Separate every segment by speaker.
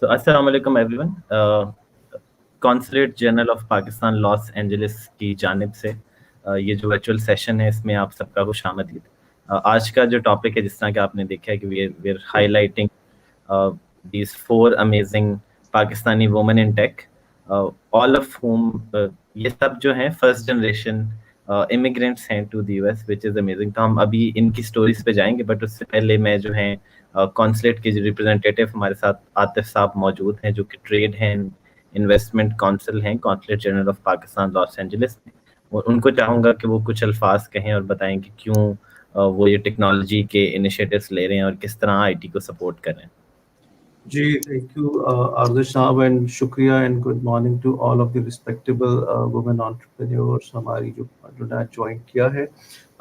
Speaker 1: So, Assalamu alaikum everyone. Consulate General of Pakistan Los Angeles की जानिब से ये जो वर्चुअल सेशन है इसमें आप सबका खुश आमदीद। आज का जो टॉपिक है, जिस तरह कि आपने देखा है कि we are highlighting these four amazing Pakistani women in tech, all of whom ये सब जो हैं फर्स्ट जनरेशन इमिग्रेंट्स हैं to the US, which is amazing. तो हम अभी इनकी स्टोरीज पे जाएंगे, बट उससे पहले मैं जो है कॉन्सुलेट के जो रिप्रेजेंटेटिव हमारे साथ आतिफ साहब मौजूद हैं, जो कि ट्रेड हैं, इन्वेस्टमेंट काउंसिल हैं consulate general of Pakistan loss Angeles में, और उनको चाहूँगा कि वो कुछ अल्फाज कहें और बताएं कि क्यों वो ये टेक्नोलॉजी के इनिशिएटिव्स ले रहे हैं और किस तरह आईटी को सपोर्ट कर रहे हैं।
Speaker 2: जी, थैंक यू आर्जिश साहब, एंड शुक्रिया and good morning to all of the respectable women entrepreneurs हमारी जो ने ज्वाइन किया है।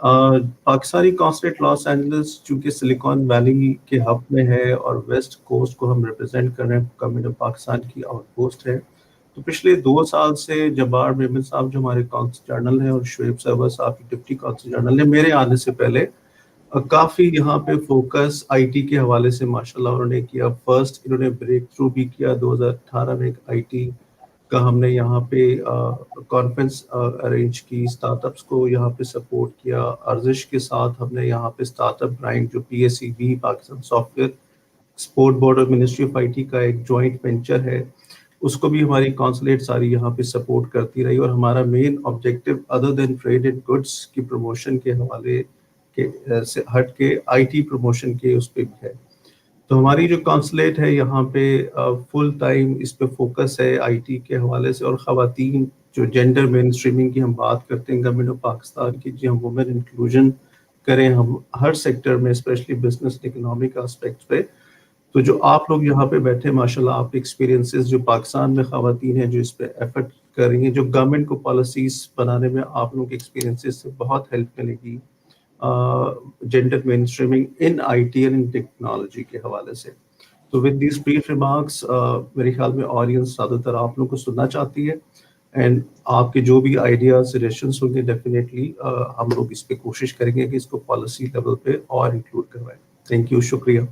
Speaker 2: पाकिस्तानी कॉन्सुलेट लॉस एंजलिस चूँकि सिलिकॉन वैली के हब में है और वेस्ट कोस्ट को हम रिप्रेजेंट कर रहे हैं, गवर्नमेंट ऑफ पाकिस्तान की आउटपोस्ट है। तो पिछले 2 साल से जब्बार मेमन साहब जो हमारे कॉन्सल जनरल हैं और शुएब सरवर साहब डिप्टी कॉन्सल जनरल हैं, मेरे आने से पहले काफ़ी यहाँ पे फोकस आईटी के हवाले से माशाल्लाह उन्होंने किया। फर्स्ट इन्होंने ब्रेक थ्रू भी किया 2018 में, एक आईटी का हमने यहाँ पे कॉन्फ्रेंस अरेंज की, स्टार्टअप्स को यहाँ पे सपोर्ट किया। अर्जिश के साथ हमने यहाँ पे स्टार्टअप ब्रांड जो PSEB Pakistan software export board और मिनिस्ट्री ऑफ आईटी का एक जॉइंट वेंचर है, उसको भी हमारी कॉन्सुलेट सारी यहाँ पे सपोर्ट करती रही। और हमारा main objective other than trade and goods की प्रमोशन के हवाले के से हट के आईटी प्रमोशन के उस पर भी है। तो हमारी जो कॉन्सुलेट है यहाँ पे फुल टाइम इस पे फोकस है आईटी के हवाले से। और ख़वातीन जो जेंडर मेन स्ट्रीमिंग की हम बात करते हैं गवर्नमेंट ऑफ पाकिस्तान की, जो हम वुमेन इंक्लूजन करें हम हर सेक्टर में, स्पेशली बिजनेस इकोनॉमिक एस्पेक्ट पे। तो जो आप लोग यहाँ पे बैठे माशाल्लाह, आप एक्सपीरियंसेस जो पाकिस्तान में ख़वातीन हैं जो इस पे एफर्ट कर रही हैं, जो गवर्नमेंट को पॉलिसीज़ बनाने में आप लोगों के एक्सपीरियंसेस से बहुत हेल्प मिलेगी gender main streaming in IT and in technology के हवाले से। तो विद दीज ब्रीफ रिमार्क्स मेरे ख्याल में ऑडियंस ज़्यादातर आप लोगों को सुनना चाहती है, एंड आपके जो भी आइडियाज सजेशंस होंगे डेफिनेटली हम लोग इस पे कोशिश करेंगे कि इसको पॉलिसी लेवल पे और इंक्लूड करवाएं। थैंक यू, शुक्रिया।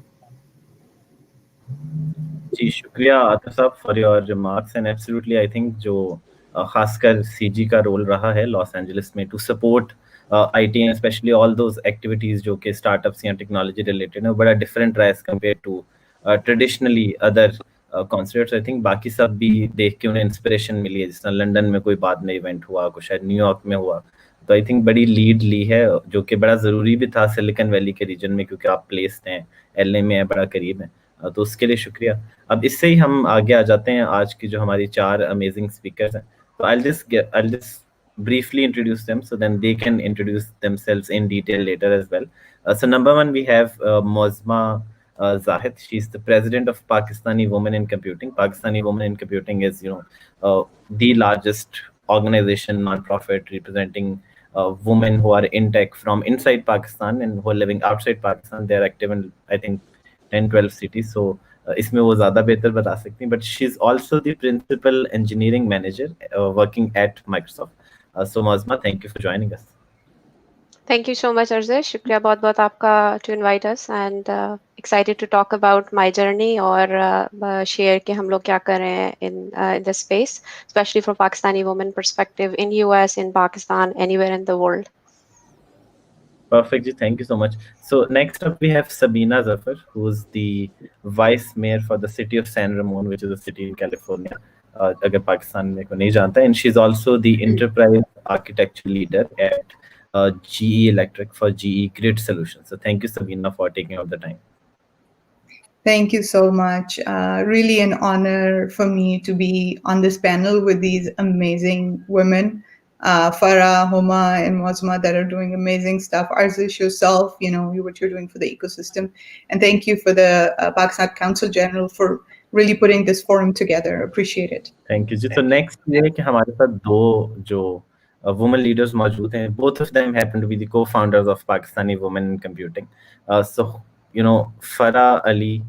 Speaker 1: जी शुक्रिया आतिफ साहब for your remarks, and absolutely I think जो खासकर सीजी का रोल रहा है लॉस एंजलिस में to support IT and specially all those activities जो कि स्टार्टअप्स या टेक्नोलॉजी रिलेटेड है, बड़ा डिफरेंट रहा as compared to traditionally other concerts. I think बाकी सब भी देख के उन्हें इंस्पिरेशन मिली है, जिस तरह लंदन में कोई बाद में इवेंट हुआ, कुछ शायद न्यूयॉर्क में हुआ। तो आई थिंक बड़ी लीड ली है, जो कि बड़ा ज़रूरी भी था सिलिकॉन वैली के रीजन में, क्योंकि आप प्लेस्ड हैं, LA में है, बड़ा करीब है। तो उसके लिए शुक्रिया। अब इससे ही हम आगे आ जाते हैं आज की जो हमारी 4 अमेजिंग स्पीकर्स हैं। तो I'll just briefly introduce them, so then they can introduce themselves in detail later as well. So number 1 we have Muazma Zahid. She's the president of Pakistani Women in Computing. Pakistani Women in Computing is the largest organization, non-profit, representing women who are in tech from inside Pakistan and who are living outside Pakistan. They are active in I think 10-12 cities, so इसमें वो ज़्यादा बेहतर बता सकती हैं, but she is also the principal engineering manager working at Microsoft. So Muazzama, thank you for joining us.
Speaker 3: Thank you so much, Arjay. शुक्रिया बहुत बहुत आपका to invite us, and excited to talk about my journey और share कि हम लोग क्या कर रहे हैं in this space, especially for Pakistani women perspective in US, in Pakistan, anywhere in the world.
Speaker 1: Perfect, ji. Thank you so much. So next up we have Sabina Zafar, who's the vice mayor for the city of San Ramon, which is a city in California. अगर पाकिस्तान में को नहीं जानता, and she's also the enterprise architecture leader at GE Electric for GE Grid Solutions. So thank you, Sabina, for taking out the time.
Speaker 4: Thank you so much. Really an honor for me to be on this panel with these amazing women, Farah, Huma, and Muazma, that are doing amazing stuff. Arzish, yourself, what you're doing for the ecosystem. And thank you for the Pakistan Consul General for really putting this forum together. Appreciate it.
Speaker 1: Thank you. So next ये है कि हमारे साथ 2 जो women leaders मौजूद हैं. Both of them happen to be the co-founders of Pakistani Women in Computing. So Farah Ali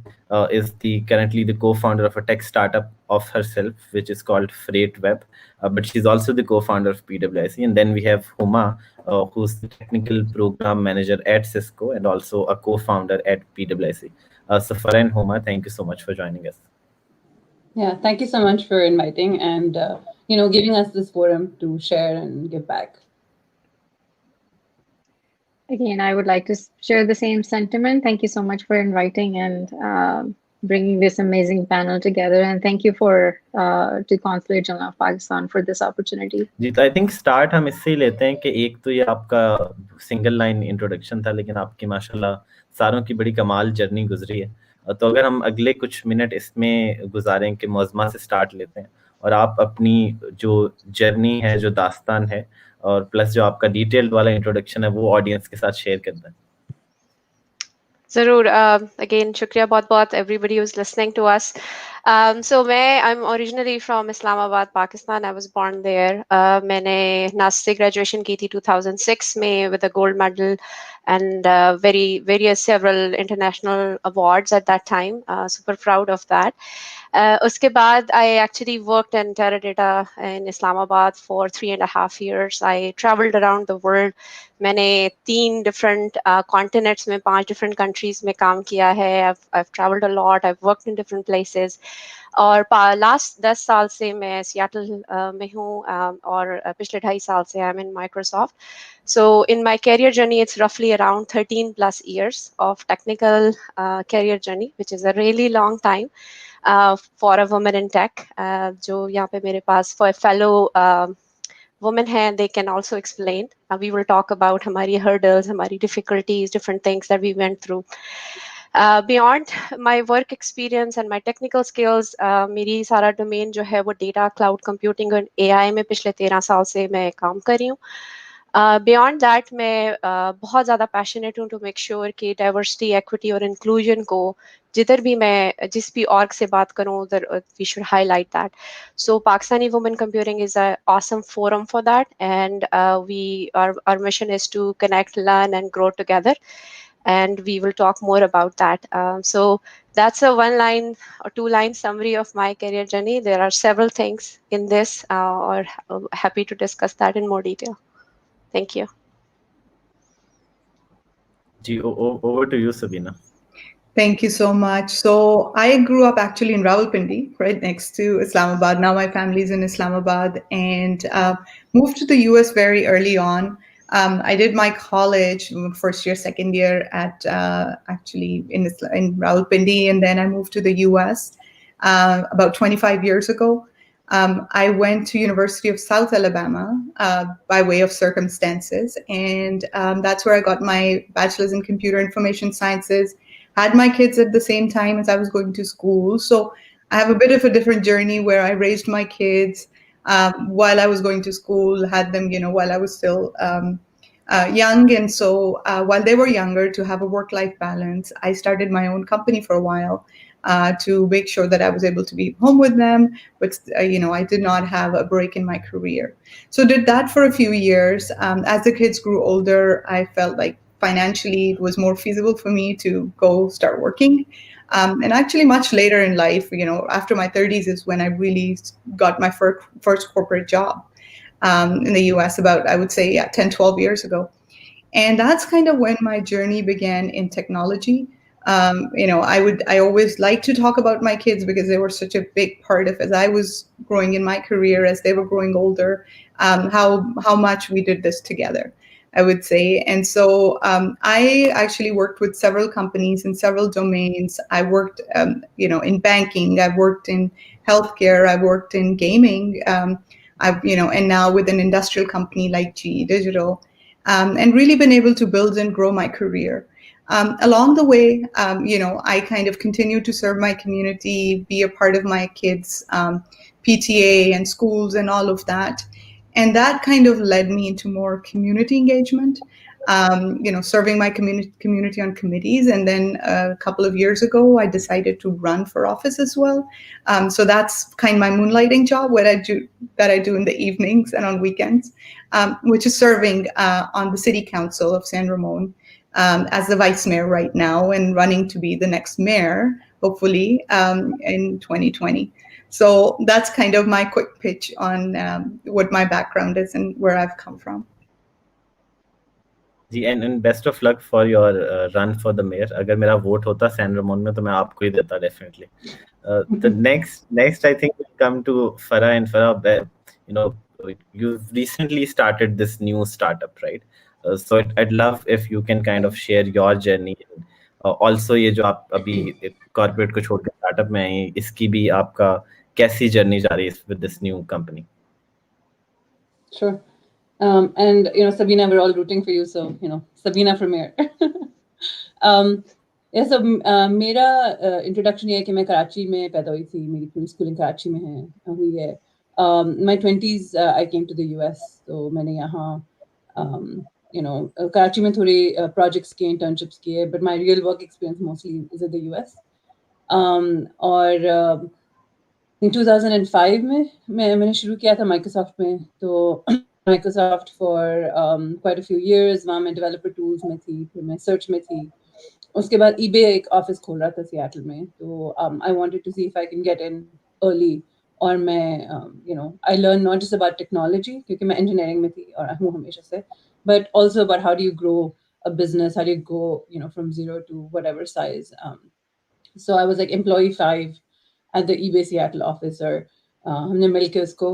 Speaker 1: is currently the co-founder of a tech startup of herself, which is called Freight Web, but she's also the co-founder of PWiC. And then we have Huma, who's the technical program manager at Cisco and also a co-founder at PWiC. So Farah and Huma, thank you so much for joining us.
Speaker 5: Yeah, thank you so much for inviting and giving us this forum to share and give back.
Speaker 6: Again, I would like to share the same sentiment. Thank you so much for inviting and bringing this amazing panel together. And thank you to Consulate General of Pakistan for this opportunity.
Speaker 1: जी, तो I think start हम इससे ही लेते हैं कि एक तो ये आपका सिंगल लाइन इंट्रोडक्शन था, लेकिन आपकी माशाल्लाह सारों की बड़ी कमाल जर्नी गुजरी है। तो अगर हम अगले कुछ मिनट इसमें गुजारें कि मुअज़्ज़मा से स्टार्ट लेते हैं और आप अपनी जो जर्नी है, जो दास्तान है और प्लस जो आपका डिटेल्ड वाला इंट्रोडक्शन है वो ऑडियंस के साथ शेयर कर दें।
Speaker 3: जरूर अगेन शुक्रिया बहुत बहुत everybody who's listening to us. So I'm originally from Islamabad, Pakistan. I was born there. मैंने नास से graduation की थी 2006 में with a gold medal and various several international awards at that time. Super proud of that. उसके बाद I actually worked in Teradata in Islamabad for 3.5 years. I traveled around the world. मैंने 3 different continents में 5 different countries में काम किया है. I've traveled a lot. I've worked in different places. और last 10 साल से मैं Seattle में हूँ और पिछले 2.5 साल से I'm in Microsoft. So in my career journey, it's roughly around 13 plus years of technical career journey, which is a really long time. For a woman in tech, जो यहाँ पे मेरे पास for a fellow women हैं, they can also explain. We will talk about हमारी hurdles, हमारी difficulties, different things that we went through. Beyond my work experience and my technical skills, मेरी सारा domain जो है वो data, cloud computing और AI में पिछले 13 साल से मैं काम कर रही हूँ. Beyond that, मैं बहुत ज़्यादा passionate हूँ to make sure कि diversity, equity और inclusion को जिधर भी मैं जिस भी org से बात करूँ उधर we should highlight that. So Pakistani Women Computing is an awesome forum for that, and our mission is to connect, learn, and grow together. And we will talk more about that. So that's a 1-line or 2-line summary of my career journey. There are several things in this, or happy to discuss that in more detail. Thank you.
Speaker 1: Over to you, Sabina.
Speaker 4: Thank you so much. So I grew up actually in Rawalpindi, right next to Islamabad. Now my family's in Islamabad, and moved to the US very early on. I did my college, first year, second year at actually in Rawalpindi, and then I moved to the US about 25 years ago. I went to University of South Alabama by way of circumstances, and that's where I got my bachelor's in computer information sciences. Had my kids at the same time as I was going to school, so I have a bit of a different journey where I raised my kids while I was going to school, had them, while I was still young, and so while they were younger, to have a work-life balance, I started my own company for a while. To make sure that I was able to be home with them, but I did not have a break in my career. So did that for a few years. As the kids grew older, I felt like financially it was more feasible for me to go start working. And actually much later in life, after my 30s is when I really got my first corporate job in the US about, I would say, 10, 12 years ago. And that's kind of when my journey began in technology. I always like to talk about my kids because they were such a big part of as I was growing in my career, as they were growing older, how much we did this together, I would say. And so I actually worked with several companies in several domains. I worked, in banking. I've worked in healthcare. I've worked in gaming. And now with an industrial company like GE Digital, and really been able to build and grow my career. Along the way, I kind of continue to serve my community, be a part of my kids' PTA and schools and all of that. And that kind of led me into more community engagement, serving my community on committees. And then a couple of years ago, I decided to run for office as well. So that's kind of my moonlighting job, what I do in the evenings and on weekends, which is serving on the City Council of San Ramon. As the vice mayor right now and running to be the next mayor, hopefully, in 2020. So that's kind of my quick pitch on what my background is and where I've come from.
Speaker 1: जी, and best of luck for your run for the mayor. अगर मेरा vote होता San रमोन में तो मैं आपको ही देता definitely. The next I think will come to Farah, and Farah, you know, you've recently started this new startup, right? So I'd love if you can kind of share your journey. Also, ये जो आप अभी corporate को छोड़ के startup में आई, इसकी भी आपका कैसी जर्नी जा रही है with this new company?
Speaker 5: Sure. And Sabina, we're all rooting for you, so Sabina for mayor. Yeah, so मेरा इंट्रोडक्शन ये है कि मैं कराची में पैदा हुई थी, मेरी पूरी स्कूलिंग कराची में हुई है। My 20s I came to the US, तो मैंने यहाँ कराची में थोड़े प्रोजेक्ट्स किए, इंटर्नशिप्स किए, but my real work experience mostly is in the US। और 2005 में मैंने शुरू किया था माइक्रोसॉफ्ट में, तो Microsoft for quite a few years वहाँ मैं डेवलपर टूल्स में थी, फिर मैं सर्च में थी। उसके बाद eBay एक ऑफिस खोल रहा था सियाटल में, तो I wanted to see if I can get in early. और मैं I learn not just about technology, क्योंकि मैं इंजीनियरिंग में थी और हूँ हमेशा से, but also about how do you grow a business, how do you go from zero to whatever size. So I was like employ 5 at the eBay Seattle office, और हमने मिलके उसको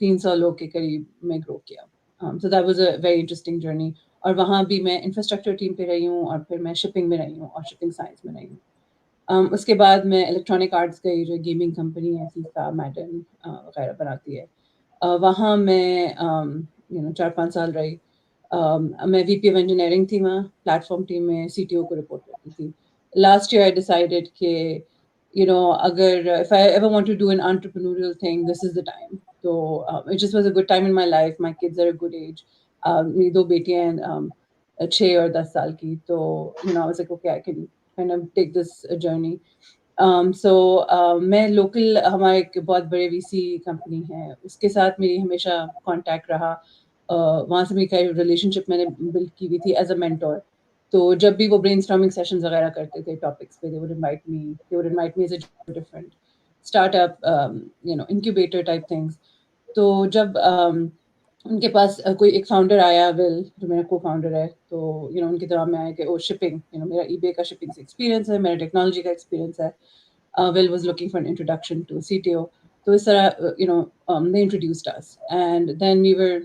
Speaker 5: 300 लोग के करीब में ग्रो किया। So that was a very interesting journey। और वहाँ भी मैं इंफ्रास्ट्रक्चर टीम पे रही हूँ, और फिर मैं शिपिंग में रही हूँ और शिपिंग साइंस में रही हूँ। उसके बाद मैं इलेक्ट्रॉनिक आर्ट्स गई, जो गेमिंग कंपनी है, फीफा, मैडन वगैरह बनाती है। वहाँ मैं 4-5 साल रही। मैं VP ऑफ इंजीनियरिंग थी वहाँ, प्लेटफॉर्म टीम में CTO को रिपोर्ट करती थी। लास्ट ईयर आई डिसाइडेड कि अगर if I ever want to do an entrepreneurial thing, this is the time. So it just was a good time in my life. My kids are a good age. मेरी 2 बेटियां हैं 6 और 10 साल की, तो I was like, okay, I can kind of take this journey. So मैं local, हमारे एक बहुत बड़े VC कंपनी है, उसके साथ मेरी हमेशा कांटेक्ट रहा। वहाँ से मेरी रिलेशनशिप मैंने बिल्ड की हुई थी एज अ मेंटोर। तो जब भी वो ब्रेनस्टॉर्मिंग सेशंस वगैरह करते थे टॉपिक्स पे, they would invite me as a different startup, incubator type things। तो जब उनके पास कोई एक फाउंडर आया, विल, जो मेरा को फाउंडर है, तो उनकी तरह में आया कि ओ शिपिंग, मेरा eBay का शिपिंग से एक्सपीरियंस है, मेरा टेक्नोलॉजी का एक्सपीरियंस है। Will was looking for an introduction to a CTO. So इस तरह they introduced us, and then we were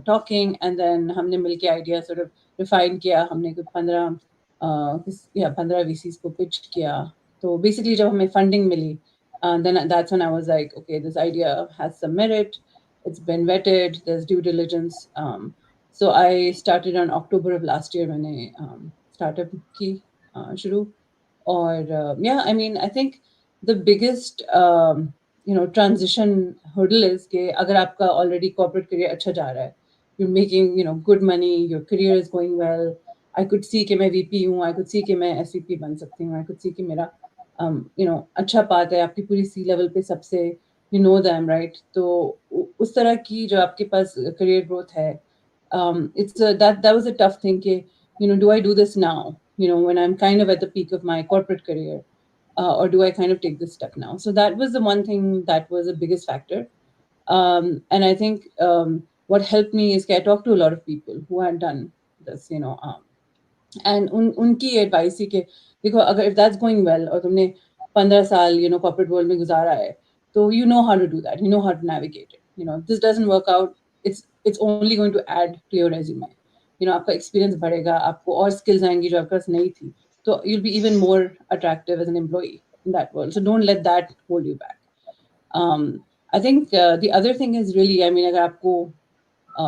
Speaker 5: talking, and then हमने मिलके idea sort of refine किया। हमने कुछ 15 VCs को pitch किया। तो basically जब हमें funding milli, then that's when I was like, okay, this idea has some merit, it's been vetted, there's due diligence। So I started on October of last year, मैंने startup की शुरू। और yeah, I mean, I think the biggest transition hurdle is कि अगर आपका already corporate career अच्छा जा रहा है, you're making good money, your career is going well, I could see कि मैं VP हूँ, I could see कि मैं SVP बन सकती हूँ, I could see कि मेरा अच्छा path है, आपकी पूरी C level पे सबसे you know them, right? तो उस तरह की जो आपके पास career growth है, that was a tough thing कि do I do this now, when I'm kind of at the peak of my corporate career, or do I kind of take this step now? So that was the one thing that was the biggest factor। And I think what helped me is that I talked to a lot of people who had done this, and उनकी advice थी कि देखो, अगर if that's going well और तुमने 15 साल corporate world में गुजारा है, तो you know how to do that, you know how to navigate it। If this doesn't work out, it's only going to add to your resume। आपका experience बढ़ेगा, आपको और skills आएंगी जो आपके पास नहीं थी, तो you'll be even more attractive as an employee in that world। So don't let that hold you back। I think the other thing is really, I mean, अगर आपको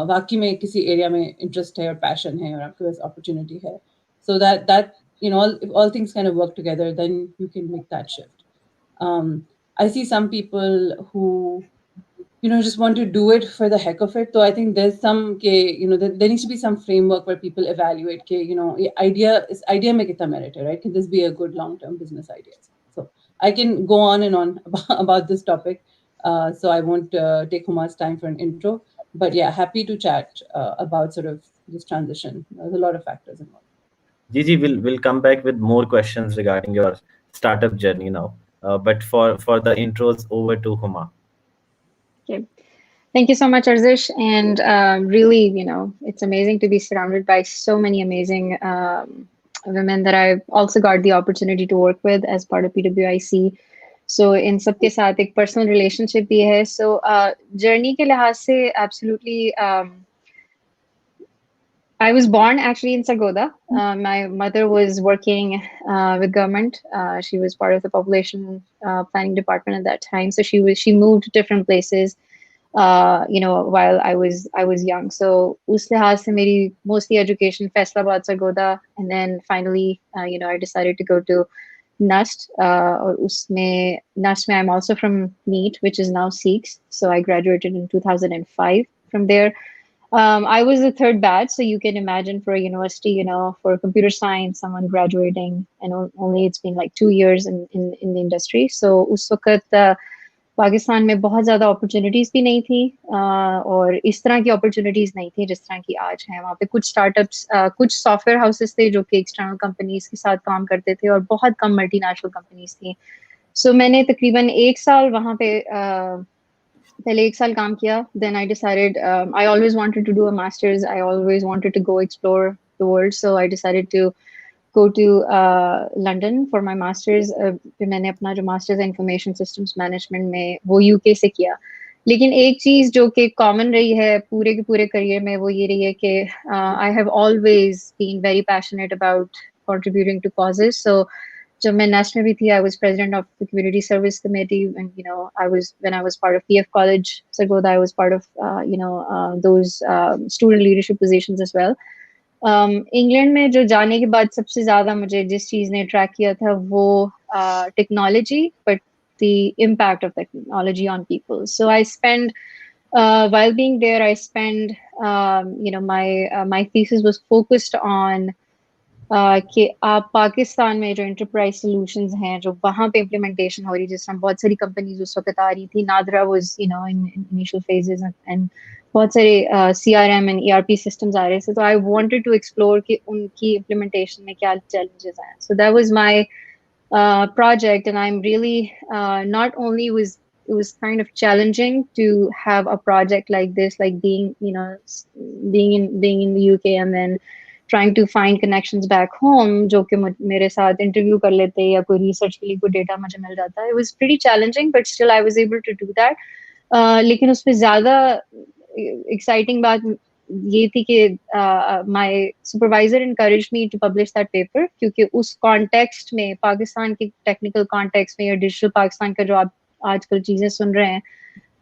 Speaker 5: वाकई में किसी एरिया में इंटरेस्ट है और पैशन है और आपके पास अपॉर्चुनिटी है, so that if all things kind of work together, then you can make that shift। I see some people who just want to do it for the heck of it। So I think there's some there needs to be some framework where people evaluate ये idea में कितना merit है, right? Can this be a good long-term business idea? So I can go on and on about this topic, so I won't take Huma's time for an intro, but yeah, happy to chat about sort of this transition। There's a lot of factors involved।
Speaker 1: Gigi, we'll come back with more questions regarding your startup journey now. But for the intros, over to Huma.
Speaker 6: Okay. Thank you so much, Arzish. And really, it's amazing to be surrounded by so many amazing women that I've also got the opportunity to work with as part of PWiC. So in सबके साथ एक personal relationship भी है. So journey के लिहाज से absolutely. I was born actually in Sargodha. My mother was working with government. She was part of the population planning department at that time. So she moved to different places. While I was young. So उस लिहाज से मेरी mostly education Faisalabad Sargodha, and then finally I decided to go to NUST. और उसमें NUST में I'm also from NEET, which is now SEEKS. So I graduated in 2005 from there. I was the third batch, so you can imagine for a university, for computer science, someone graduating, and only it's been like 2 years in the industry. So उस वक्त पाकिस्तान में बहुत ज़्यादा opportunities भी नहीं थी और इस तरह की अपॉर्चुनिटीज़ नहीं थी जिस तरह की आज हैं. वहाँ पे कुछ स्टार्टअप्स, कुछ सॉफ्टवेयर हाउसेस थे जो कि एक्सटर्नल कंपनीज के साथ काम करते थे और बहुत कम मल्टीनेशनल कंपनीज थी. सो मैंने तकरीबन 1 साल वहाँ पे पहले 1 साल काम किया. Then I decided I always wanted to do a masters. I always wanted to go explore the world. So I decided to go to London for my masters. फिर मैंने अपना जो मास्टर्स इंफॉर्मेशन सिस्टम्स मैनेजमेंट में वो UK से किया. लेकिन एक चीज़ जो कि कॉमन रही है पूरे के पूरे करियर में वो ये रही है कि I have always been very passionate about contributing to causes. So जब मैं नेस्ट में भी थी, I was president of the community service committee, and when I was part of PF College Sargodha, I was part of those student leadership positions as well. England में जो जाने के बाद सबसे ज्यादा मुझे जिस चीज ने अट्रैक्ट किया था वो technology, but the impact of technology on people. So I spend while being there, I spent my thesis was focused on कि आप पाकिस्तान में जो एंटरप्राइज सॉल्यूशंस हैं जो वहाँ पे इम्प्लीमेंटेशन हो रही, जिस तरह बहुत सारी कंपनीज उस वक्त आ रही थी. NADRA was in initial phases and बहुत सारे CRM एंड ERP सिस्टम्स आ रहे थे. तो आई वांटेड टू एक्सप्लोर कि उनकी इम्प्लीमेंटेशन में क्या चैलेंजेस हैं. सो that was my project, and I'm really not only was it was kind of challenging to have a project like this, like being in the UK and then trying to find connections back home जो कि मेरे साथ interview कर लेते या कोई research के लिए कोई डेटा मुझे मिल जाता है. It was pretty challenging, but still I was able to do that. लेकिन उसमें ज़्यादा exciting बात ये थी कि my supervisor encouraged me to publish that paper, क्योंकि उस context में, पाकिस्तान के technical context में या digital पाकिस्तान का जो आप आजकल चीज़ें सुन रहे हैं,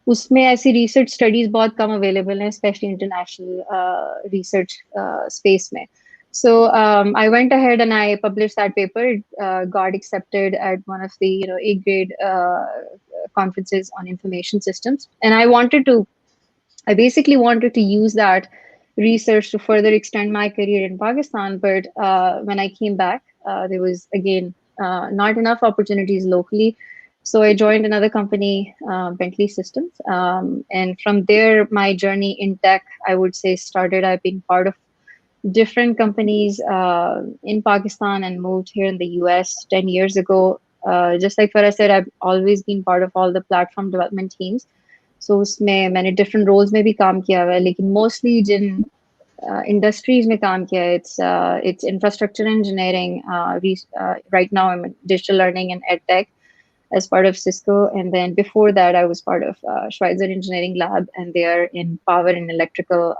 Speaker 6: उसमें ऐसी रिसर्च स्टडीज बहुत कम अवेलेबल हैं, स्पेशली इंटरनेशनल रिसर्च स्पेस में. So I went ahead and I published that paper. It got accepted at one of the A-grade conferences on information systems, and I basically wanted to use that research to further extend my career in Pakistan. But when I came back, there was again not enough opportunities locally. So I joined another company, Bentley Systems, and from there my journey in tech, I would say, started. I've been part of different companies in Pakistan and moved here in the US 10 years ago. Just like Farah said, I've always been part of all the platform development teams. So उसमें मैंने different roles में भी काम किया हुआ है, लेकिन mostly जिन industries में काम किया है, it's infrastructure engineering. Right now I'm in digital learning and edtech as part of Cisco, and then before that I was part of Schweitzer Engineering Lab, and they are in power and electrical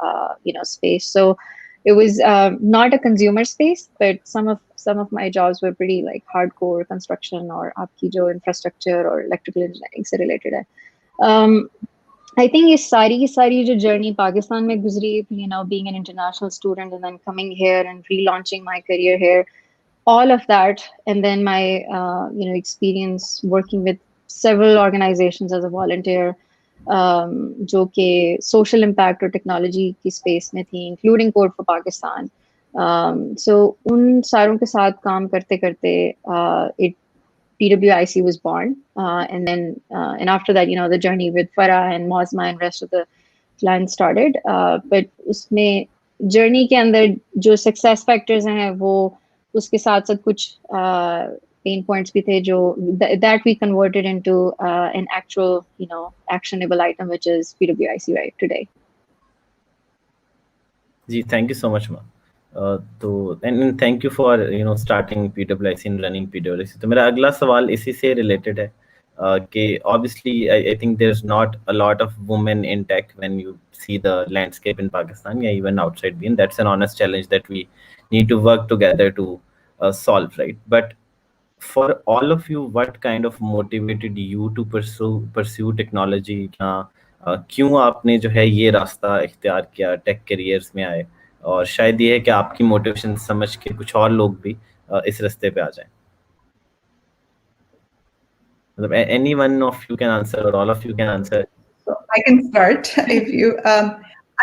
Speaker 6: space. So it was not a consumer space, but some of my jobs were pretty like hardcore construction or आपकी जो infrastructure or electrical engineering से related है. I think ये सारी जो journey Pakistan में गुजरी, being an international student and then coming here and relaunching my career here, all of that, and then my experience working with several organizations as a volunteer, जो कि social impact और technology की space में थी, including Code for Pakistan. So उन सारों के साथ काम करते करते PWiC was born, and then and after that the journey with Farah and Muazma and rest of the clan started. But उसमें journey के अंदर जो success factors हैं वो उसके साथ साथ कुछ pain points भी थे जो that we converted into an actual, actionable item, which is PWiC right today.
Speaker 1: Ji, thank you so much, Ma. तो and thank you for starting PWiC and running PWiC. तो मेरा अगला सवाल इसी से रिलेटेड है कि obviously I think there's not a lot of women in tech when you see the landscape in Pakistan, yeah, even outside being. That's an honest challenge that we need to work together to solve, right? But for all of you, what kind of motivated you to pursue technology? क्यों आपने जो है ये रास्ता इख्तियार किया, take careers में आए? और शायद ये है कि आपकी मोटिवेशन समझ के कुछ और लोग भी इस रास्ते पे आ जाएं. मतलब any one of you can answer or all of you can answer.
Speaker 4: So I can start if you.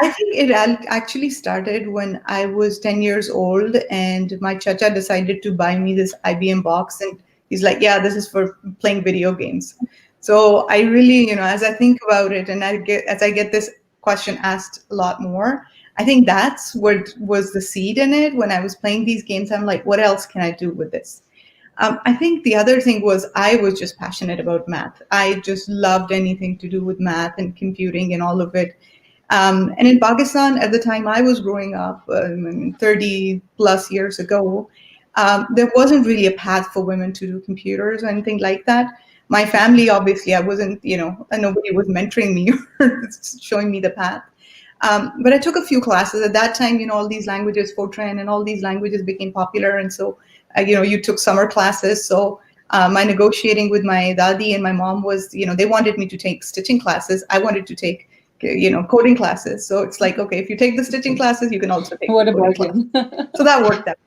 Speaker 4: I think it actually started when I was 10 years old, and my chacha decided to buy me this IBM box, and he's like, "Yeah, this is for playing video games." So I really, as I think about it, and as I get this question asked a lot more, I think that's what was the seed in it. When I was playing these games, I'm like, "What else can I do with this?" I think the other thing was I was just passionate about math. I just loved anything to do with math and computing and all of it. And in Pakistan, at the time I was growing up, 30 plus years ago, there wasn't really a path for women to do computers or anything like that. My family, obviously, I wasn't, nobody was mentoring me or showing me the path. But I took a few classes at that time. All these languages, Fortran, and all these languages became popular, and so you took summer classes. So my negotiating with my dadi and my mom was, they wanted me to take stitching classes. I wanted to take, coding classes. So it's like, okay, if you take the stitching classes, you can also take
Speaker 5: What
Speaker 4: the
Speaker 5: a
Speaker 4: coding
Speaker 5: bargain.
Speaker 4: classes. So that worked out.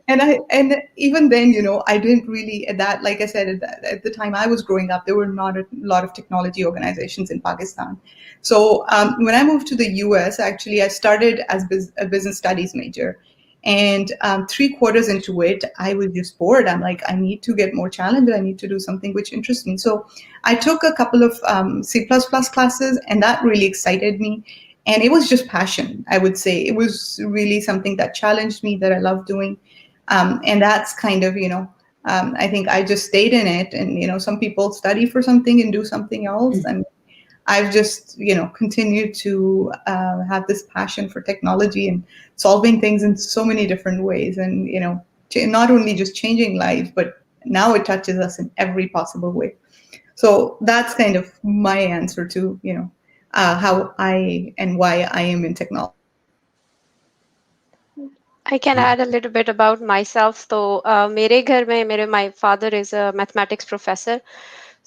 Speaker 4: And even then, I didn't really at that, like I said, at the time I was growing up, there were not a lot of technology organizations in Pakistan. So when I moved to the US, actually, I started as a business studies major. And 3 quarters into it, I was just bored. I'm like, I need to get more challenged. I need to do something which interests me. So I took a couple of C++ classes, and that really excited me. And it was just passion, I would say. It was really something that challenged me, that I love doing. And that's kind of, I think I just stayed in it. And, some people study for something and do something else. And I've just, continued to have this passion for technology and solving things in so many different ways. And, not only just changing lives, but now it touches us in every possible way. So that's kind of my answer to, how I and why I am in technology.
Speaker 3: I can add a little bit about myself. So, मेरे घर में my father is a mathematics professor.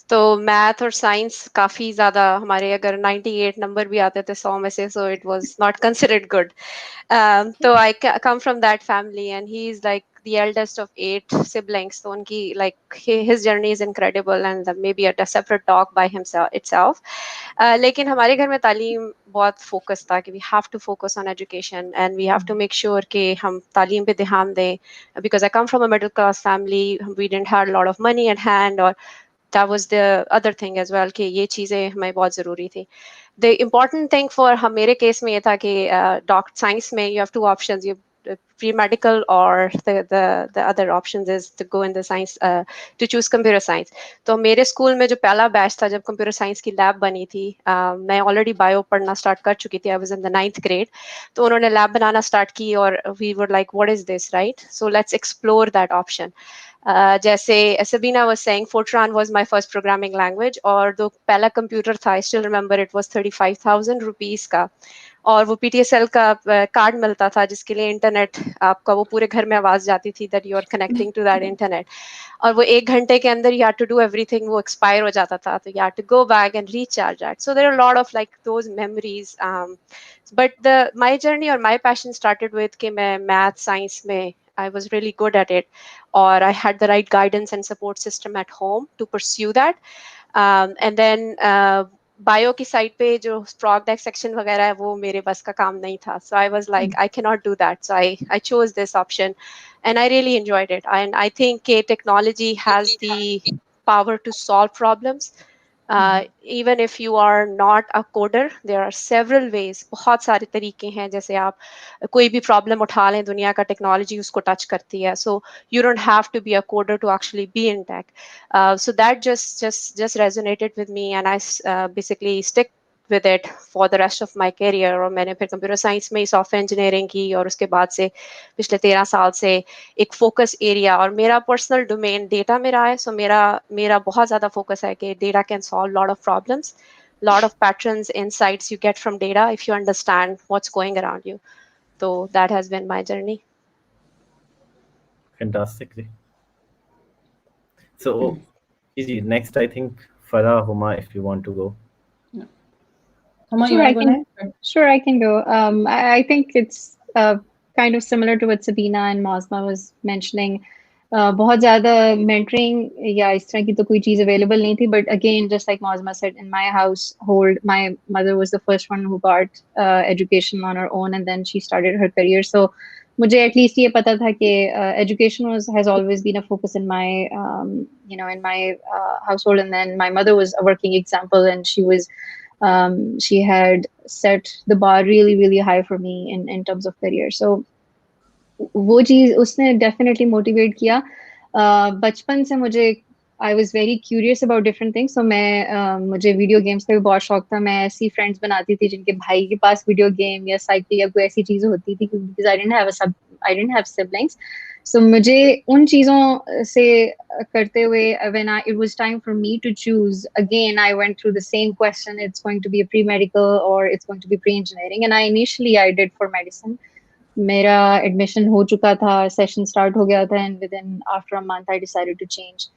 Speaker 3: तो math और science काफी ज्यादा हमारे अगर 98 number भी आते थे 100 में से, so it was not considered good. So I come from that family, and he is like the eldest of 8 siblings. So unki, like his journey is incredible, and maybe a separate talk by himself itself. लेकिन हमारे घर में तालीम बहुत focus था कि we have to focus on education and we have to make sure कि हम तालीम पे ध्यान दें, because I come from a middle class family. We didn't have a lot of money at hand, or that was the other thing as well कि ये चीजें हमें बहुत जरूरी थी. The important thing for हम मेरे केस में ये था कि डॉक्टर साइंस में you have 2 options. You pre-medical, or the other options is to go in the science, to choose computer science. तो मेरे स्कूल में जो पहला बैच था जब कंप्यूटर साइंस की लैब बनी थी, मैं ऑलरेडी बायो पढ़ना स्टार्ट कर चुकी थी. I was in the 9th grade. तो उन्होंने लैब बनाना स्टार्ट की, और we were like what is this, right? So let's explore that option. जैसे Sabina was saying, Fortran was my first programming language, और जो पहला कंप्यूटर था, I still remember it was 35,000 rupees का, और वो PTSL का कार्ड मिलता था जिसके लिए इंटरनेट आपका वो पूरे घर में आवाज जाती थी that you are connecting to that internet, और वो 1 घंटे के अंदर you had to do everything, वो expire हो जाता था, तो you had to go back and recharge that. So there are a lot of like those memories. But my journey or my passion started with कि मैं math science में I was really good at it, or I had the right guidance and support system at home to pursue that. And then bio की side पे जो स्प्रॉग dissection वगैरह है वो मेरे बस का काम नहीं था. So I was like, I cannot do that. So I chose this option, and I really enjoyed it. And I think technology has the power to solve problems, Even if you are not a coder, there are several ways, बहुत सारे तरीके हैं, जैसे आप कोई भी problem उठा लें, दुनिया का टेक्नोलॉजी उसको टच करती है, so you don't have to be a coder to actually be in tech. So that just resonated with me, and I basically stick with it for the rest of my career. और मैंने फिर computer science में ही software engineering की, और उसके बाद से पिछले 13 साल से एक फोकस एरिया, और मेरा पर्सनल डोमेन डेटा में रहा है, सो मेरा बहुत ज़्यादा फोकस है कि data can solve lot of problems, lot of patterns, insights you get from data if you understand what's going around you. So that has been my journey.
Speaker 1: Fantastically. So, easy. Next, I think Farah, Huma, if you want to go.
Speaker 5: Huma, you
Speaker 6: Sure,
Speaker 5: want to go next?
Speaker 6: Sure, I can go. I think it's kind of similar to what Sabina and Muazma was mentioning. बहुत ज़्यादा mentoring या इस तरह की तो कोई चीज़ available नहीं थी, but again, just like Muazma said, in my household, my mother was the first one who got education on her own, and then she started her career. So मुझे at least ये पता था कि education has always been a focus in my in my household, and then my mother was a working example, and she had set the bar really, really high for me in terms of career. So वो चीज उसने definitely motivate किया. बचपन से मुझे I was very curious about different things. तो मुझे video games का भी बहुत शौक था. मैं ऐसी फ्रेंड्स बनाती थी जिनके भाई के पास वीडियो गेम या साइकिल या कोई ऐसी चीज होती थी, because I didn't have siblings. So मुझे उन चीजों से करते हुए when it was time for me to choose again, I went through the same question, it's going to be a pre medical और it's going to be pre engineering, and I initially I did for medicine. मेरा admission हो चुका था, session start हो गया था, and within after a month I decided to change.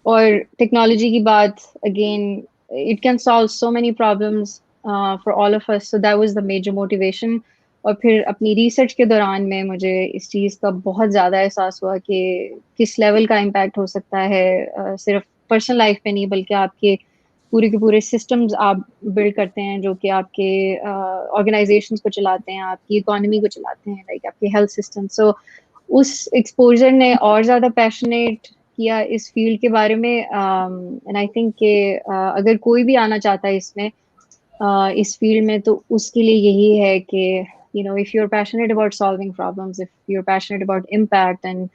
Speaker 6: और technology की बात, again it can solve so many problems for all of us, so that was the major motivation. और फिर अपनी रिसर्च के दौरान में मुझे इस चीज़ का बहुत ज़्यादा एहसास हुआ कि किस लेवल का इम्पैक्ट हो सकता है, सिर्फ पर्सनल लाइफ पे नहीं बल्कि आपके पूरे के पूरे सिस्टम्स आप बिल्ड करते हैं जो कि आपके ऑर्गेनाइजेशंस को चलाते हैं, आपकी इकोनॉमी को चलाते हैं, लाइक आपके हेल्थ सिस्टम. सो उस एक्सपोजर ने और ज़्यादा पैशनेट किया इस फील्ड के बारे में. एंड आई थिंक कि अगर कोई भी आना चाहता है इसमें इस फील्ड में, तो उसके लिए यही है कि if you're passionate about solving problems, if you're passionate about impact, and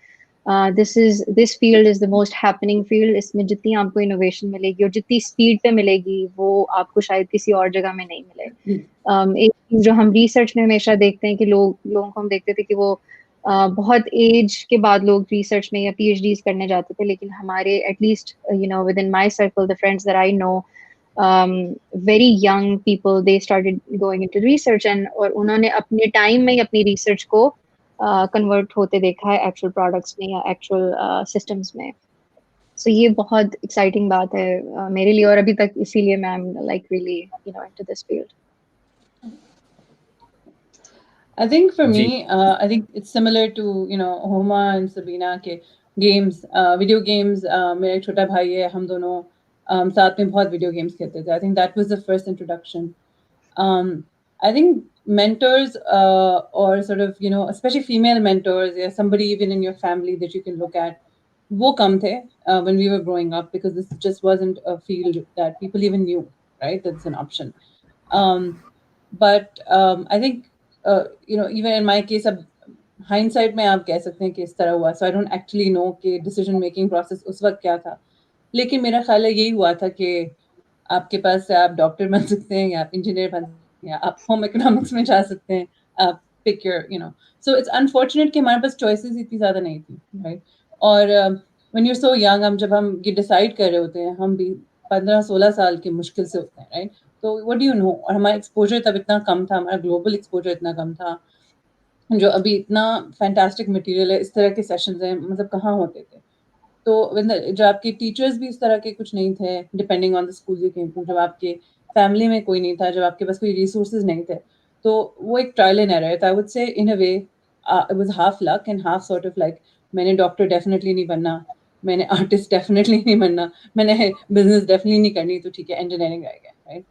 Speaker 6: this field is the most happening field. इसमें जितनी आपको इनोवेशन मिलेगी और जितनी स्पीड पे मिलेगी वो आपको शायद किसी और जगह में नहीं मिले. एक चीज जो हम रिसर्च में हमेशा देखते हैं कि लोगों को हम देखते थे कि वो बहुत एज के बाद लोग रिसर्च में या PhDs करने जाते थे, लेकिन हमारे at least with in my circle, the friends that I know, very young people, they started going into research, and और उन्होंने अपने टाइम में ही अपनी रिसर्च को कन्वर्ट होते देखा है एक्चुअल प्रोडक्ट्स में या एक्चुअल सिस्टम्स में. सो ये बहुत एक्साइटिंग बात है मेरे लिए, और अभी तक इसीलिए मैं like really into this field.
Speaker 5: I think for me, I think it's similar to Huma and Sabina के games, video games. मेरा एक छोटा भाई है, हम दोनों साथ में बहुत video games खेलते थे. I think that was the first introduction. I think mentors or sort of especially female mentors, yeah, somebody even in your family that you can look at, वो कम थे when we were growing up, because this just wasn't a field that people even knew, right? That's an option. But I think even in my case, अब hindsight में आप कह सकते हैं कि इस तरह हुआ. So I don't actually know कि decision making process उस वक्त क्या था, लेकिन मेरा ख्याल है यही हुआ था कि आपके पास से आप डॉक्टर बन सकते हैं या आप इंजीनियर बन सकते हैं या आप होम इकोनॉमिक्स में जा सकते हैं, आप pick your so it's unfortunate कि हमारे पास choices इतनी ज़्यादा नहीं थी, right? और when you're so young, जब हम ये decide कर रहे होते हैं, हम भी 15-16 साल के मुश्किल से होते हैं, right? तो what do you know? और हमारा एक्सपोजर तब इतना कम था, हमारा ग्लोबल एक्सपोजर इतना कम था, जो अभी इतना फैंटास्टिक मटेरियल है, इस तरह के सेशंस हैं, मतलब कहाँ होते थे. तो जब आपके टीचर्स भी इस तरह के कुछ नहीं थे, depending on the school you came to, जब आपके फैमिली में कोई नहीं था, जब आपके पास कोई रिसोर्सेज नहीं थे, तो वो एक ट्रायल एंड एरर था. I would say in a way it was half luck and half sort of like, मैंने डॉक्टर डेफिनेटली नहीं बनना, मैंने आर्टिस्ट डेफिनेटली नहीं बनना, मैंने बिजनेस डेफिनेटली नहीं करनी, तो ठीक है इंजीनियरिंग रह गया, राइट?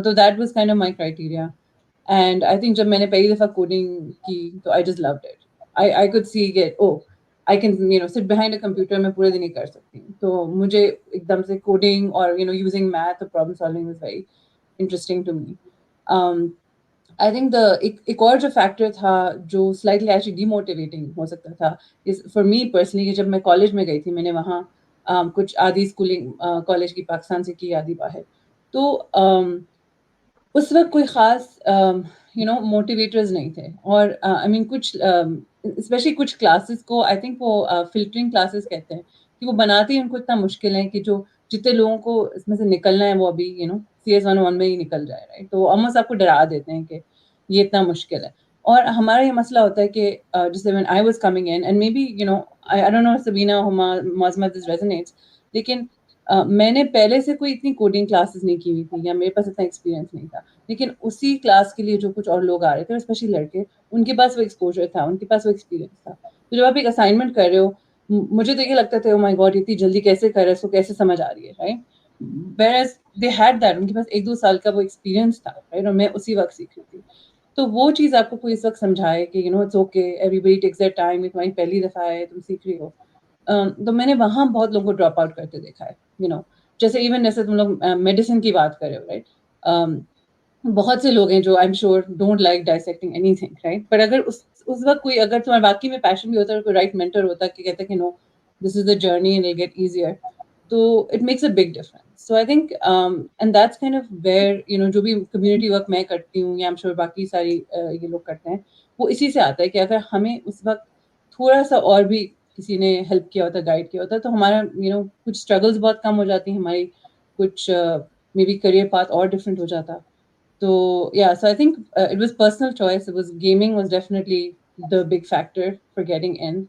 Speaker 5: तो that was kind of my criteria. And I think जब मैंने पहली दफ़ा कोडिंग की तो I just loved it. I could see get I can sit behind a computer, मैं पूरे दिन ही कर सकती हूँ. तो मुझे एकदम से coding और using math or problem solving was very interesting to me. I think एक और जो factor था जो slightly actually demotivating हो सकता था is for me personally कि जब मैं college में गई थी, मैंने वहाँ कुछ आधी schooling college की पाकिस्तान से की, आधी बाहर. तो उस वक्त कोई खास मोटिवेटर्स नहीं थे. और आई मीन कुछ स्पेशली कुछ क्लासेस को आई थिंक वो फिल्टरिंग क्लासेस कहते हैं कि वो बनाते ही उनको इतना मुश्किल है कि जो जितने लोगों को इसमें से निकलना है वो अभी CS 101 में ही निकल जाए, राइट. तो ऑलमोस्ट आपको डरा देते हैं कि ये इतना मुश्किल है. और हमारा ये मसला होता है कि जैसे when I was coming in and maybe I don't know Sabina, Huma, Muazzama, this resonates, लेकिन मैंने पहले से कोई इतनी कोडिंग क्लासेस नहीं की हुई थी या मेरे पास इतना एक्सपीरियंस नहीं था. लेकिन उसी क्लास के लिए जो कुछ और लोग आ रहे थे, स्पेशली लड़के, उनके पास वो एक्सपोजर था, उनके पास वो एक्सपीरियंस था. तो जब आप एक असाइनमेंट कर रहे हो, मुझे तो ये लगता था, ओ माय गॉड, इतनी जल्दी कैसे कर रहे हैं, इसको कैसे समझ आ रही है, right. Whereas they had that, उनके पास 1-2 साल का वो एक्सपीरियंस था, राइट. और मैं उसी वक्त सीख रही थी. तो वो चीज़ आपको कोई इस वक्त समझाए कि it's okay, everybody takes their time, तुम्हारी पहली दफ़ा है, तुम सीख रही हो. तो मैंने वहाँ बहुत लोगों को ड्रॉप आउट करते देखा है. जैसे इवन जैसे तुम लोग मेडिसिन की बात कर रहे हो, राइट. बहुत से लोग हैं जो I am sure don't like dissecting anything, right. पर अगर उस वक्त कोई, अगर तुम्हारे बाकी में पैशन भी होता है, कोई राइट मेंटर होता कि कहता कि no, this is the journey and it get easier, तो it makes a big difference. So I think and that's kind of where जो भी कम्युनिटी वर्क मैं करती हूँ या आई एम श्योर बाकी सारी ये लोग करते हैं, वो इसी से आता है कि अगर हमें उस वक्त थोड़ा सा और भी किसी ने हेल्प किया होता, गाइड किया होता, तो हमारा कुछ स्ट्रगल्स बहुत कम हो जाती, हमारी कुछ मे बी करियर पाथ और डिफरेंट हो जाता. So yeah, so I think it was personal choice. It was gaming was definitely the big factor for getting in,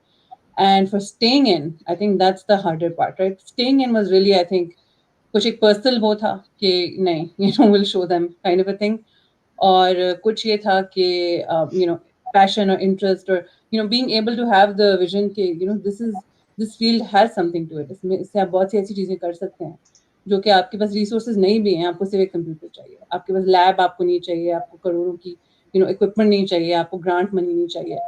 Speaker 5: and for staying in, I think that's the harder part, right? Staying in was really, I think, कुछ एक personal वो था कि नहीं, we'll show them kind of a thing, और कुछ ये था कि passion or interest or being able to have the vision कि this field has something to it. इससे आप बहुत सी ऐसी चीजें कर सकते हैं जो कि आपके पास रिसोर्सेज नहीं भी हैं. आपको सिर्फ एक कंप्यूटर चाहिए, आपके पास लैब आपको नहीं चाहिए, आपको करोड़ों की इक्विपमेंट नहीं चाहिए, आपको ग्रांट मनी नहीं चाहिए.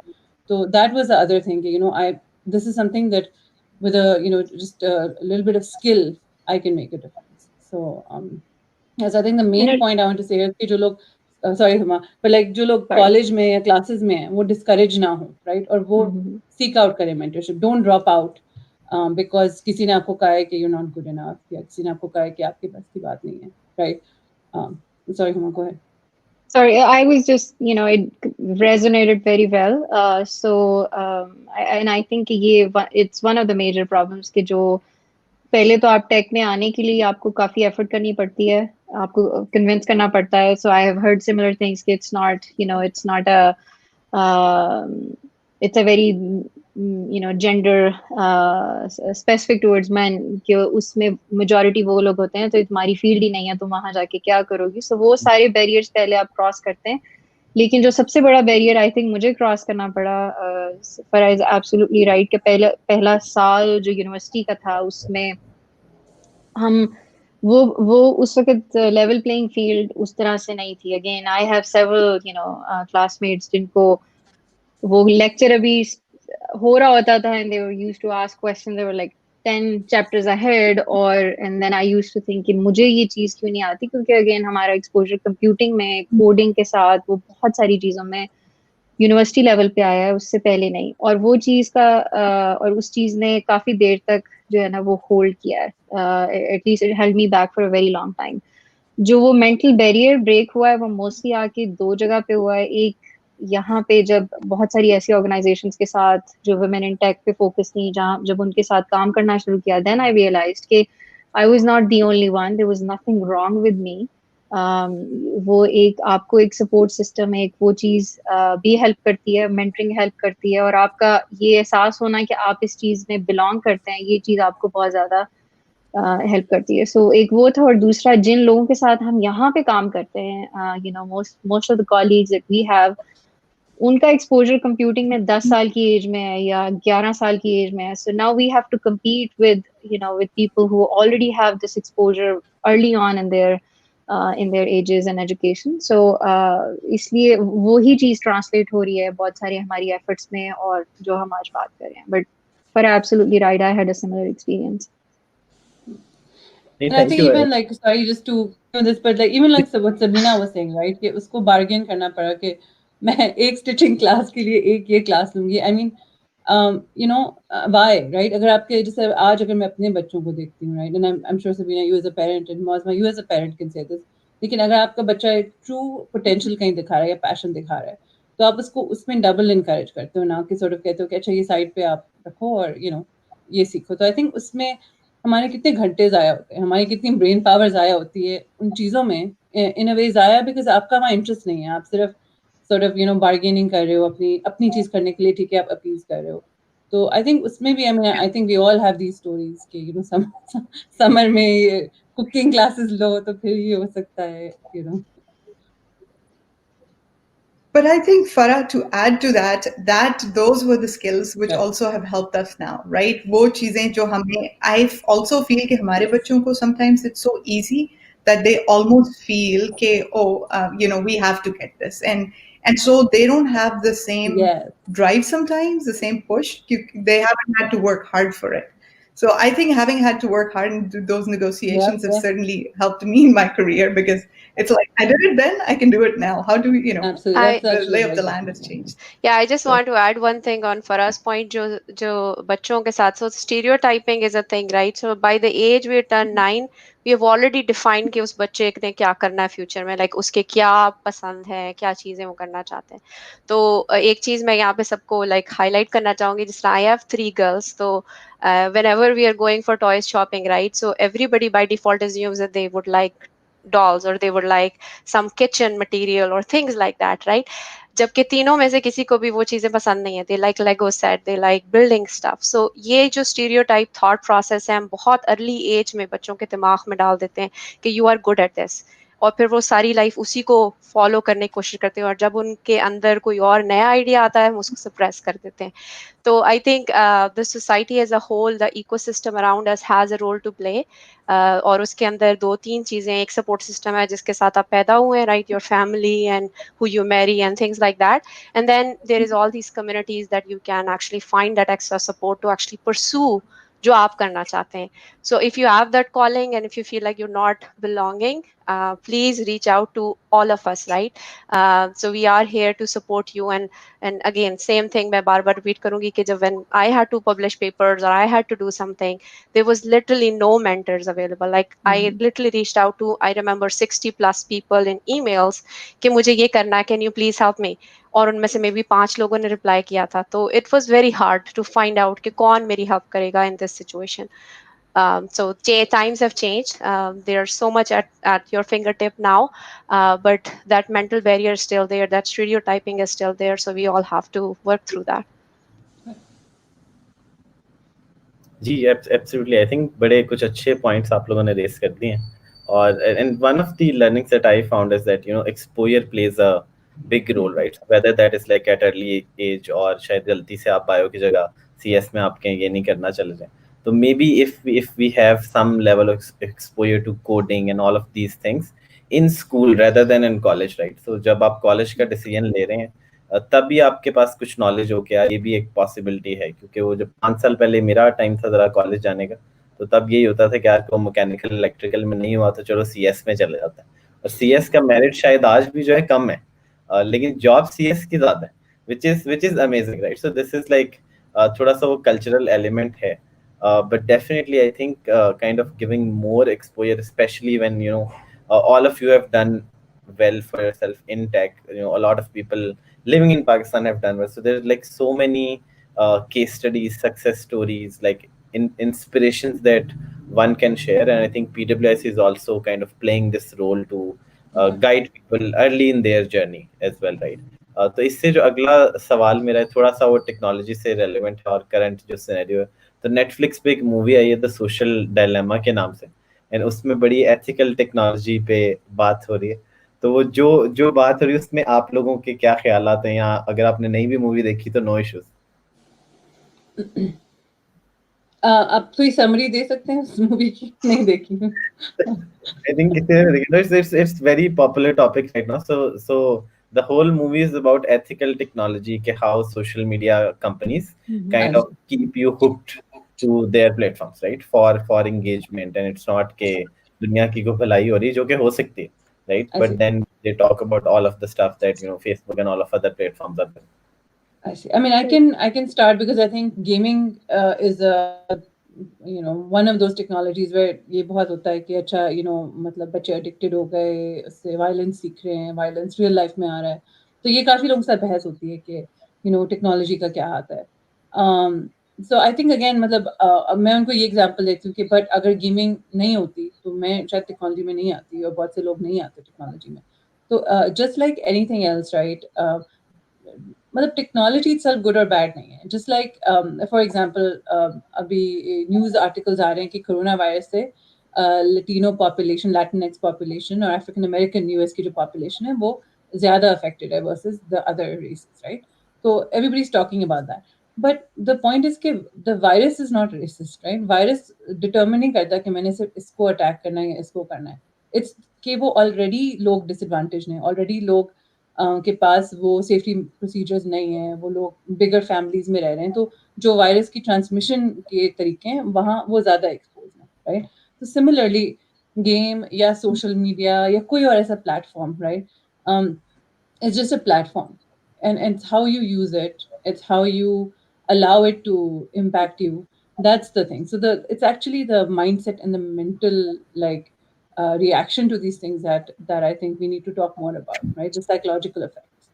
Speaker 5: तो that was the other thing I this is something that with a just a little bit of skill I can make a difference. So yes, I think the main point I want to say is कि जो लोग sorry Huma, but like जो लोग college में या classes में हैं वो डिस्करेज ना हो, राइट. और वो सीक आउट करें mentorship, don't drop out because किसी ने आपको कहा है कि यू नॉट गुड इनफ, या किसी ने आपको कहा है कि आपके पास की बात नहीं है, right. Sorry Huma, go ahead.
Speaker 6: Sorry, I was just, it resonated very well. And I think it's one of the major problems कि जो पहले तो आप टेक में आने के लिए आपको काफी एफर्ट करनी पड़ती है, आपको कन्विंस करना पड़ता है. So I have heard similar things कि it's not it's a very gender specific towards men कि उसमें majority वो लोग होते हैं, तो तुम्हारी फील्ड ही नहीं है, तुम वहां जाके क्या करोगी. So वो सारे बैरियर्स पहले आप क्रॉस करते हैं. लेकिन जो सबसे बड़ा बैरियर आई थिंक मुझे क्रॉस करना पड़ा, फराह इज एब्सोल्युटली राइट, कि पहला साल जो यूनिवर्सिटी का था उसमें हम वो उस वक्त लेवल प्लेइंग फील्ड उस तरह से नहीं थी. Again I have several classmates जिनको वो लेक्चर अभी हो रहा होता था and they were used to ask questions, they were like 10 chapters ahead, and then I used to think कि मुझे ये चीज क्यों नहीं आती, क्योंकि अगेन हमारा एक्सपोजर कंप्यूटिंग में, कोडिंग के साथ, वो बहुत सारी चीजों में यूनिवर्सिटी लेवल पे आया है, उससे पहले नहीं. और वो चीज का और उस चीज ने काफी देर तक जो है ना वो होल्ड किया है. At least it held me back for a very long time. जो वो मेंटल बैरियर ब्रेक हुआ है वो मोस्टली आके 2 जगह पे हुआ है. एक यहाँ पे जब बहुत सारी ऐसी ऑर्गेनाइजेशंस के साथ जो वुमेन इन टेक पे फोकस थी, जहाँ जब उनके साथ काम करना शुरू किया, देन आई रियलाइज्ड कि I was not the only one, there was nothing wrong with me. वो एक आपको एक सपोर्ट सिस्टम, एक वो चीज भी हेल्प करती है, मेंटरिंग हेल्प करती है, और आपका ये एहसास होना कि आप इस चीज में बिलोंग करते हैं, ये चीज आपको बहुत ज्यादा हेल्प करती है. सो एक वो था. और दूसरा, जिन लोगों के साथ हम यहाँ पे काम करते हैं, most of the colleagues that we have, उनका एक्सपोजर कंप्यूटिंग में 10 साल की एज में है या 11 साल की एज में है. So now we have to compete with people who already have this exposure early on in their ages and education. So इसलिए वो ही चीज ट्रांसलेट हो रही है बहुत सारी हमारी एफर्ट्स में, और जो हम आज बात कर रहे हैं. But Farah, absolutely right. I had a similar experience.
Speaker 5: And I think even like, sorry, just to this, but like even like what Sabina was saying, right? कि उसको bargain करना पड़ा कि मैं एक stitching class के लिए एक ये class लूँगी. I mean, you know, why, right? अगर आपके जैसे आज अगर मैं अपने बच्चों को देखती हूँ, right? And I'm sure Sabina, you as a parent, and Muazma, you as a parent can say this. लेकिन अगर आपका बच्चा एक true potential कहीं दिखा रहा है या passion दिखा रहा है, तो आप उसको उसमें double encourage करते हो ना कि sort of कहते हो कि अच्छा ये side पे आप रखो और you know ये सीखो. तो I think उसमें हमारे कितने घंटे ज़ाया होते हैं, हमारी कितनी ब्रेन पावर ज़ाया होती है उन चीज़ों में, इन अ वे ज़ाया बिकॉज़ आपका वहाँ इंटरेस्ट नहीं है, आप सिर्फ sort of you know bargaining कर रहे हो अपनी चीज़ करने के लिए, ठीक है, आप अपील कर रहे हो. तो आई थिंक उसमें भी I think we all have these stories कि यू नो समर में कुकिंग क्लासेस लो तो फिर ये हो सकता है, you know.
Speaker 4: But I think, Farah, to add to that, those were the skills which
Speaker 5: Right.
Speaker 4: also have helped us now, right? वो चीजें जो हमें, I also feel कि हमारे बच्चों को sometimes it's so easy that they almost feel कि you know, we have to get this, and so they don't have the same
Speaker 5: Yes.
Speaker 4: drive sometimes, the same push. They haven't had to work hard for it. So I think having had to work hard and do those negotiations have certainly helped me in my career, because it's like I did it then, I can do it now. How do we, you know?
Speaker 5: Absolutely.
Speaker 4: The lay of the land has changed.
Speaker 3: Yeah, I just want to add one thing on Farah's point. जो बच्चों के साथ, so stereotyping is a thing, right? So by the age we turn 9, we have already defined कि उस बच्चे ने क्या करना है फ्यूचर में, like उसके क्या पसंद है, क्या चीजें वो करना चाहते हैं. तो एक चीज मैं यहाँ पे सबको like highlight करना चाहूंगी, जिसमें I have 3 girls, तो whenever we are going for toys shopping, right? So everybody by default assumes that they would like dolls or they would like some kitchen material or things like that, right? जबकि तीनों में से किसी को भी वो चीजें पसंद नहीं है. They like Lego set, they like building stuff. So ये जो स्टीरियोटाइप थॉट प्रोसेस है, हम बहुत अर्ली एज में बच्चों के दिमाग में डाल देते हैं कि you are good at this, और फिर वो सारी लाइफ उसी को फॉलो करने की कोशिश करते हैं, और जब उनके अंदर कोई और नया आइडिया आता है हम उसको सप्रेस कर देते हैं. So I think the society as a whole, the ecosystem around us has a role to play. और उसके अंदर 2-3 चीजें, एक सपोर्ट सिस्टम है जिसके साथ आप पैदा हुए हैं, right? Your family and who you marry and things like that. And then there is all these communities that you can actually find that extra support to actually pursue जो आप करना चाहते हैं. So if you have that calling and if you feel like you're not belonging, please reach out to all of us, right? So we are here to support you. And again, same thing, मैं बार बार repeat करूंगी कि जब when I had to publish papers or I had to do something, there was literally no mentors available. Like I literally reached out to, I remember 60 plus people in emails कि मुझे ये करना है, can you please help me? और उनमें से maybe 5 लोगों ने reply किया था. तो it was very hard to find out कि कौन मेरी help करेगा in this situation. So times have changed. There's so much at your fingertip now, but that mental barrier is still there. That stereotyping is still there. So we all have to work through that.
Speaker 1: जी absolutely. I think बड़े कुछ अच्छे points आप लोगों ने race कर दिए हैं. और and one of the learnings that I found is that you know exposure plays a big role, right? Whether that is like at early age, और शायद गलती से आप बायो की जगह सीएस में आप कहीं ये नहीं करना चले जाएं. तो maybe if we have some level of exposure to coding and all of these things in school rather than in college, right? So जब आप कॉलेज का डिसीजन ले रहे हैं तभी आपके पास कुछ नॉलेज हो गया, ये भी एक पॉसिबिलिटी है. क्योंकि वो जब 5 साल पहले मेरा टाइम था जरा कॉलेज जाने का, तो तब यही होता था कि यार को मैकेनिकल इलेक्ट्रिकल में नहीं हुआ तो चलो सीएस में चले जाता है. और सीएस का मेरिट शायद आज भी जो है कम है, लेकिन जॉब सीएस की ज्यादा है, which is amazing, right? So this is like थोड़ा सा वो कल्चरल एलिमेंट है. But definitely I think kind of giving more exposure, especially when you know all of you have done well for yourself in tech. You know, a lot of people living in Pakistan have done well. So there's like so many case studies, success stories, like inspirations that one can share. And I think PWiC is also kind of playing this role to guide people early in their journey as well, right? तो इससे जो अगला सवाल मेरा है थोड़ा सा वो टेक्नोलॉजी से रेलेवेंट है और करंट जो सिनेरियो है. तो नेटफ्लिक्स पे एक मूवी आई है द सोशल डायलेमा के नाम से, एंड उसमें बड़ी एथिकल टेक्नोलॉजी पे बात हो रही है. तो वो जो बात हो रही है उसमें आप लोगों के क्या ख्यालात हैं, या अगर आपने नहीं भी मूवी देखी तो नो इश्यूज.
Speaker 5: आप कोई समरी दे सकते हैं उस मूवी की? नहीं देखी हूँ.
Speaker 1: I think it's very popular topic right now. So the whole movie is about ethical technology, ke how social media companies kind of keep you hooked to their platforms, right? For engagement, and it's not ke दुनिया की को भलाई हो रही जो कि हो सकती है, right?
Speaker 5: I
Speaker 1: But
Speaker 5: see.
Speaker 1: then they talk about all of the stuff that Facebook and all of other platforms are doing.
Speaker 5: I see. I mean, I can start because I think gaming is a one of those technologies where ये बहुत होता है कि अच्छा मतलब बच्चे addicted हो गए, उससे violence सीख रहे हैं, violence real life में आ रहा है, तो ये काफी लोगों के साथ बहस होती है कि technology का क्या हाथ है. So I think again मतलब अब मैं उनको ये example देती हूँ कि but अगर gaming नहीं होती तो मैं शायद technology में नहीं आती और बहुत से लोग नहीं आते technology में. तो just like anything else, right? मतलब टेक्नोलॉजी itself गुड और बैड नहीं है. जस्ट लाइक फॉर एग्जांपल अभी न्यूज आर्टिकल्स आ रहे हैं कि कोरोना वायरस से लैटिनो पॉपुलेशन, लैटिनक्स पॉपुलेशन और अफ्रीकन अमेरिकन यूएस की जो पॉपुलेशन है वो ज्यादा अफेक्टेड है versus the other races, right? तो everybody is talking about that, but the point is कि the virus is not racist, right? Virus determine नहीं करता कि मैंने सिर्फ इसको अटैक करना है या इसको करना है. इट्स कि वो ऑलरेडी लोग डिसएडवांटेज हैं, ऑलरेडी लोग के पास वो सेफ्टी प्रोसीजर्स नहीं है, वो लोग बिगर फैमिलीज में रह रहे हैं, तो जो वायरस की ट्रांसमिशन के तरीके हैं वहाँ वो ज़्यादा एक्सपोज हैं, राइट? तो सिमिलरली गेम या सोशल मीडिया या कोई और ऐसा platform, right, it's just a platform, and it's how you use it, it's how you allow it to impact you. That's the thing. So it's actually the mindset and the mental like reaction to these things that I think we need to talk more about, right? The psychological effects.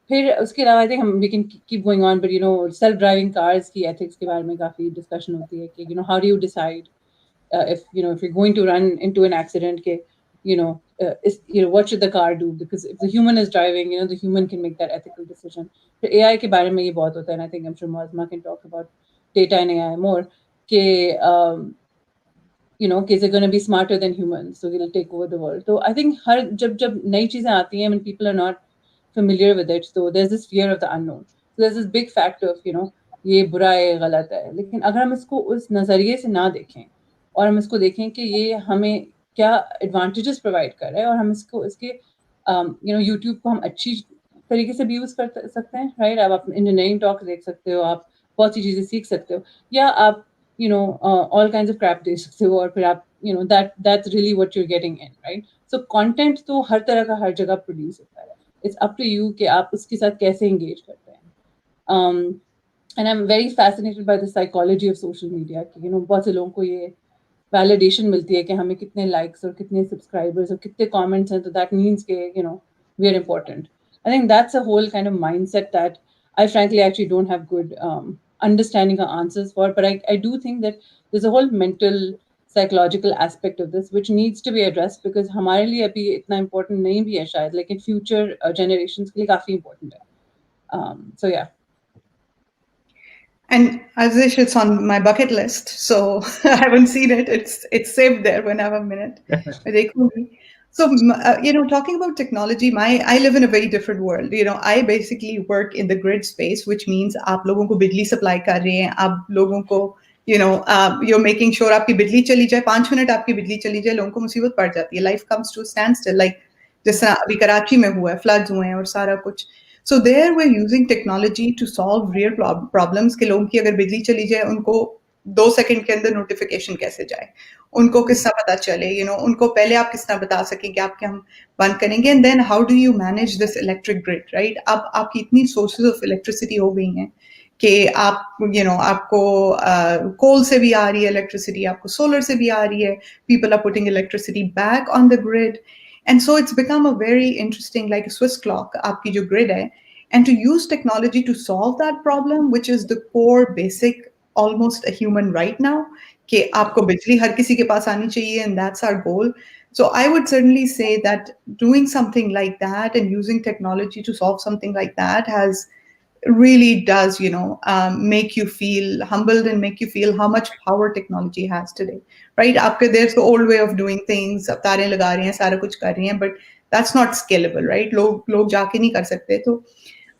Speaker 5: फिर उसके अलावा I think we can keep going on, but self-driving cars की ethics के बारे में काफी discussion होती है कि how do you decide if you're going to run into an accident के what should the car do, because if the human is driving, the human can make that ethical decision. फिर AI के बारे में ये बहुत होता है, and I think I'm sure Muazma can talk about data and AI more कि कि they're going to be smarter than humans, so it'll take over the world. So I think हर जब नई चीजें आती हैं, when people are not familiar with it, so there's this fear of the unknown. So there's this big factor of ये बुरा है, गलत है, लेकिन अगर हम इसको उस नजरिए से ना देखें और हम इसको देखें कि ये हमें क्या एडवांटेजेस प्रोवाइड कर रहा है और हम इसके यूट्यूब को हम अच्छी तरीके से भी यूज कर सकते हैं, राइट? आप इंजीनियरिंग टॉक देख सकते हो, आप बहुत सी चीजें सीख सकते हो, या आप all kinds of crap दे सकते हो और फिर आप that's really what you're getting in, right? So content तो हर तरह का हर जगह प्रोड्यूस होता है. It's up to you कि आप उसके साथ कैसे engage करते हैं. And I'm very fascinated by the psychology of social media कि बहुत से लोगों को ये validation मिलती है कि हमें कितने likes और कितने subscribers और कितने comments हैं, तो that means कि we are important. I think that's a whole kind of mindset that I frankly actually don't have good understanding or answers for, but I do think that there's a whole mental psychological aspect of this which needs to be addressed, because हमारे लिए अभी इतना important नहीं भी है शायद, लेकिन future generations के लिए काफी important है. So yeah.
Speaker 4: And Azish, it's on my bucket list, so I haven't seen it. It's saved there when I have a minute. So, talking about technology, I live in a very different world. I basically work in the grid space, which means आप लोगों को बिजली supply कर रहे हैं, आप लोगों को you're making sure आपकी बिजली चली जाए, 5 मिनट आपकी बिजली चली जाए, लोगों को मुसीबत पड़ जाती है. Life comes to a standstill, like जिस तरह अभी कराची में हुआ है, floods हुए हैं और सारा कुछ. So there we're using technology to solve real problems कि लोगों की अगर बिजली चली जाए, उनको 2 सेकंड के अंदर नोटिफिकेशन कैसे जाए, उनको किस तरह पता चले, उनको पहले आप किस तरह बता सकें कि आप क्या हम बंद करेंगे. And then how do you manage this electric grid, right? अब आपकी इतनी सोर्सेज ऑफ इलेक्ट्रिसिटी हो गई हैं कि आप आपको कोल से भी आ रही है इलेक्ट्रिसिटी, आपको सोलर से भी आ रही है. People are putting electricity back on the grid. And so it's become a very interesting, like a Swiss clock, aapki jo grid hai, and to use technology to solve that problem, which is the core basic, almost a human right now, कि आपको बिजली हर किसी के पास आनी चाहिए, and that's our goal. So I would certainly say that doing something like that and using technology to solve something like that really does, make you feel humbled and make you feel how much power technology has today, right? There's the old way of doing things, ab taare laga rahe hain, sara kuch kar rahe hain, but that's not scalable, right? Log jaake nahi kar sakte. So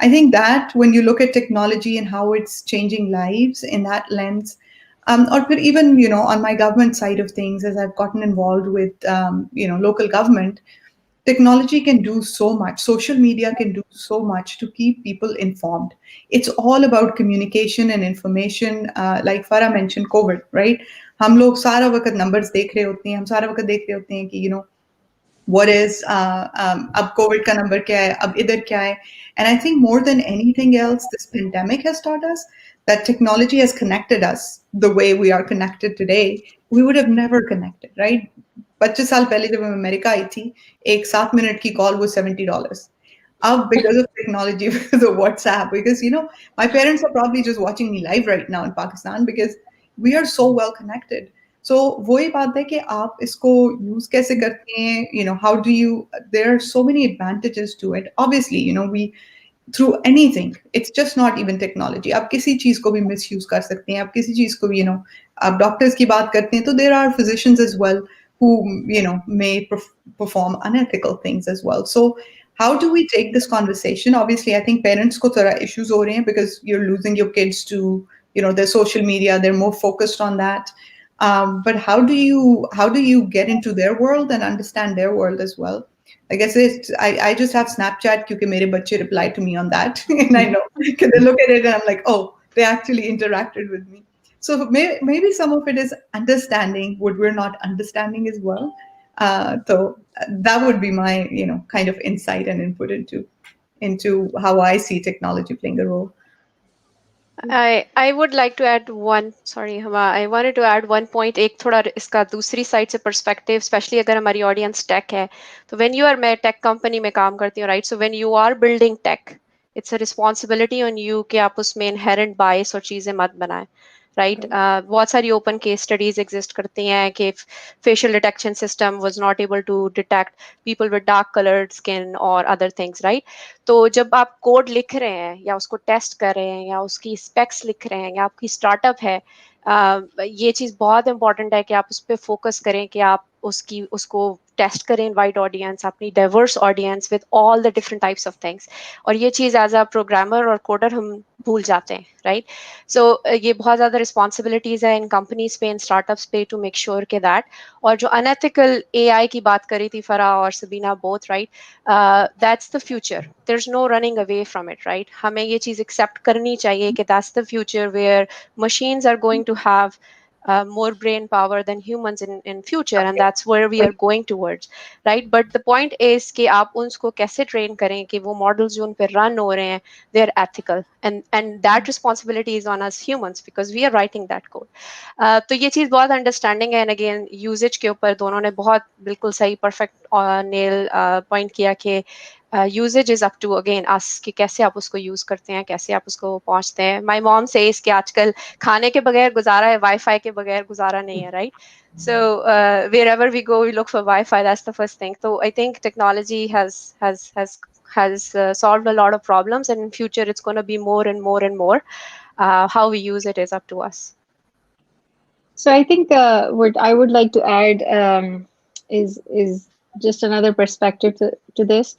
Speaker 4: I think that when you look at technology and how it's changing lives in that lens, or even, on my government side of things, as I've gotten involved with, local government, technology can do so much. Social media can do so much to keep people informed. It's all about communication and information. Like Farah mentioned, COVID, right? हम लोग सारा वक्त numbers देख रहे होते हैं, हम सारा वक्त देख रहे होते हैं कि what is ab COVID ka number kya hai, ab idhar kya hai. And I think more than anything else, this pandemic has taught us that technology has connected us the way we are connected today. We would have never connected, right? 25 साल पहले जब मैं America I थी, एक 7 minute की call वो $70. Up because of technology, because of WhatsApp, because my parents are probably just watching me live right now in Pakistan because we are so well connected. So वही बात है कि आप इसको use कैसे करते हैं, how do you, there are so many advantages to it. Obviously, we through anything, it's just not even technology. आप किसी चीज को भी misuse कर सकते हैं, आप किसी चीज को भी, आप doctors की बात करते हैं, तो there are physicians as well who, may perform unethical things as well. So how do we take this conversation? Obviously, I think parents ko thora issues ho rahe hain because you're losing your kids to, their social media. They're more focused on that. But how do you get into their world and understand their world as well? I guess I just have Snapchat because mere bachche reply to me on that, and I know because they look at it and I'm like, oh, they actually interacted with me. So maybe some of it is understanding what we're not understanding as well. So that would be my, kind of insight and input into how I see technology playing a role.
Speaker 3: I would like to add one, sorry Huma, I wanted to add one point, एक थोड़ा इसका दूसरी side से perspective, especially अगर हमारी audience tech है, तो when you are, मैं tech company में काम करती हूँ, right? So when you are building tech, it's a responsibility on you कि आप उसमें inherent bias और चीजें मत बनाएं, right? बहुत सारी open case studies exist करती हैं कि facial detection system was not able to detect people with dark colored skin or other things, right? तो जब आप कोड लिख रहे हैं या उसको टेस्ट कर रहे हैं या उसकी स्पेक्स लिख रहे हैं या आपकी स्टार्टअप है, ये चीज बहुत इंपॉर्टेंट है कि आप उस पर फोकस करें कि आप उसको टेस्ट करें वाइड ऑडियंस, अपनी diverse audience with all the different types of things. और ये चीज एज अ प्रोग्रामर और कोडर हम भूल जाते हैं, राइट? सो ये बहुत ज्यादा रिस्पॉन्सिबिलिटीज है इन कंपनीज पे, इन स्टार्टअप्स पे, टू मेक श्योर के दैट. और जो अनएथिकल एआई की बात करी थी फराह और Sabina both, right, that's the future. there's no running away from it, right? हमें ये चीज एक्सेप्ट करनी चाहिए कि that's the future where machines are going to have more brain power than humans in future, and that's where we are going towards, right? But the point is कि आप उनको कैसे train करें कि वो models जो उन पे run हो रहे हैं, they're ethical, and that responsibility is on us humans because we are writing that code. तो ये चीज बहुत अंडरस्टैंडिंग है, एंड अगेन यूजेज के ऊपर दोनों ने बहुत बिल्कुल सही परफेक्ट नेल पॉइंट किया कि usage is up to again us कि कैसे आप उसको यूज करते हैं, कैसे आप उसको पहुंचते हैं. माय मॉम सेज कि आजकल खाने के बगैर गुजारा है, वाईफाई के बगैर गुजारा नहीं है, right? So wherever we go, we look for Wi-Fi. That's the first thing. So I think technology has solved a lot of problems, and in future it's going to be more and more and more. How we use it is up to us.
Speaker 6: So I think what I would like to add is just another perspective to this.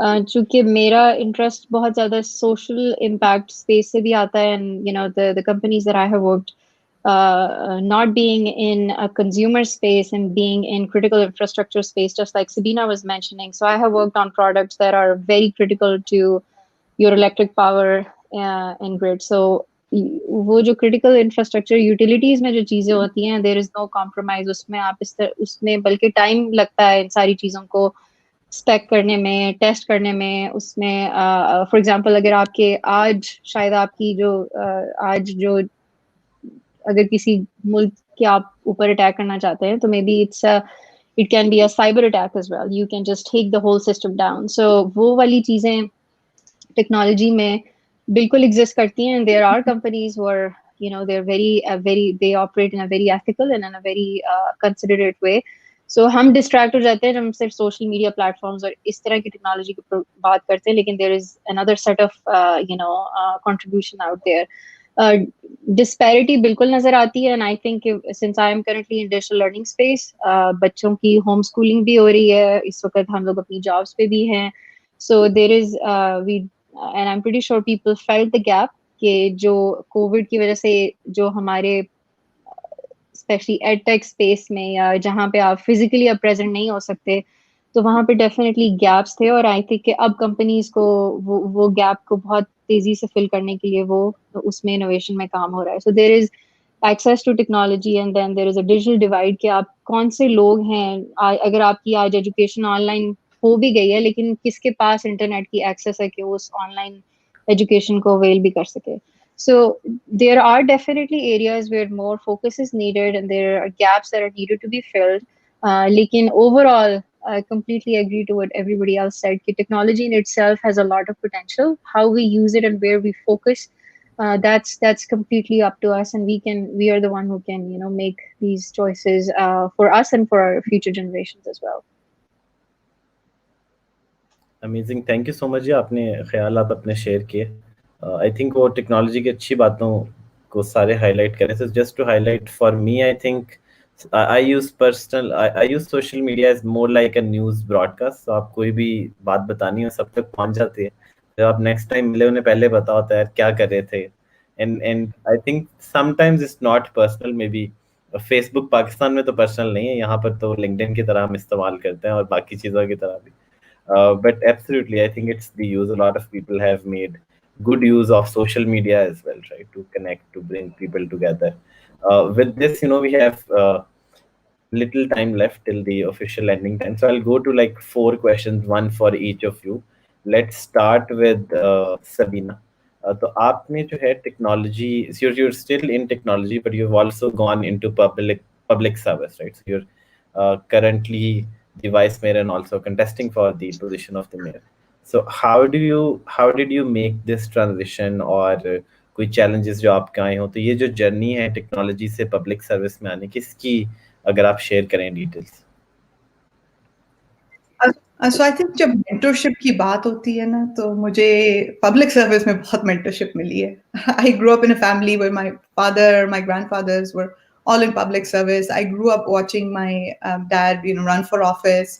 Speaker 6: चूंकि मेरा interest बहुत ज़्यादा social impact space से भी आता है, and the companies that I have worked, not being in a consumer space and being in critical infrastructure space, just like Sabina was mentioning. So I have worked on products that are very critical to your electric power and grid. So वो जो critical infrastructure utilities में जो चीजें होती हैं, there is no compromise. उसमें आप उसमें बल्कि time लगता है इन सारी चीजों को स्पेक करने में, टेस्ट करने में. उसमें फॉर एग्जांपल अगर आपके आज शायद आपकी जो आज जो अगर किसी मुल्क के आप ऊपर अटैक करना चाहते हैं, तो may be it can be a cyber attack as well. You can just take the whole system down. So वो वाली चीजें टेक्नोलॉजी में बिल्कुल एग्जिस्ट करती हैं. There are companies who are, they're very they operate in a very ethical and in a very considerate way. So हम distract हो जाते हैं जब हम सिर्फ सोशल मीडिया प्लेटफॉर्म्स और इस तरह की टेक्नोलॉजी की बात करते हैं, लेकिन there is another set of contribution out there. Disparity बिल्कुल नजर आती है, and I think since I am currently in digital learning space, बच्चों की होम स्कूलिंग भी हो रही है इस वक्त, हम लोग अपनी जॉब्स पे भी हैं. So there is we and I am pretty sure people felt the gap कि जो कोविड की वजह से जो हमारे स्पेशली एडटेक स्पेस में या जहाँ पे आप फिजिकली अब प्रेजेंट नहीं हो सकते, तो वहाँ पे डेफिनेटली गैप्स थे, और आई थिंक कि अब कंपनीज को वो गैप को बहुत तेजी से फिल करने के लिए वो उसमें इनोवेशन में काम हो रहा है. So there is access to technology and then there is a digital divide कि आप कौन से लोग हैं. अगर आपकी आज एजुकेशन ऑनलाइन हो भी गई है, लेकिन किसके पास इंटरनेट की एक्सेस है कि वो उस ऑनलाइन एजुकेशन को अवेल भी कर सके. So there are definitely areas where more focus is needed and there are gaps that are needed to be filled. Lekin overall, I completely agree to what everybody else said. Ki technology in itself has a lot of potential. How we use it and where we focus, that's completely up to us, and we are the one who can make these choices for us and for our future generations as well.
Speaker 1: Amazing, thank you so much जी, आपने ख्यालात अपने share किए. I think वो technology की अच्छी बातों को सारे हाईलाइट करें. So just to highlight for me, I think I use social media as more like a news broadcast. तो आप कोई भी बात बतानी हो सब तक पहुंच जाती है. जब आप नेक्स्ट टाइम मिले उन्हें पहले पता होता है क्या कर रहे थे. And I think sometimes it's not personal, may be Facebook Pakistan में तो पर्सनल नहीं है, यहाँ पर तो लिंक्डइन की तरह हम इस्तेमाल करते हैं और बाकी चीज़ों की तरह भी. But absolutely, I think it's the use. A lot of people have made good use of social media as well, right? To connect, to bring people together. With this, we have little time left till the official ending time. So I'll go to like 4 questions, one for each of you. Let's start with Sabina. तो आपने जो है technology, you're still in technology, but you've also gone into public service, right? So you're currently the vice mayor and also contesting for the position of the mayor. So how did you make this transition, और कोई challenges जो आपके आए हो? तो ये जो journey है टेक्नोलॉजी से पब्लिक सर्विस में आने की, इसकी अगर आप शेयर करें डिटेल्स.
Speaker 4: सो आई थिंक जब मेंटरशिप की बात होती है ना, तो मुझे पब्लिक सर्विस में बहुत मेंटरशिप मिली है. I grow up in a family where my father, my grandfathers were all in public service. I grew up watching my dad, run for office,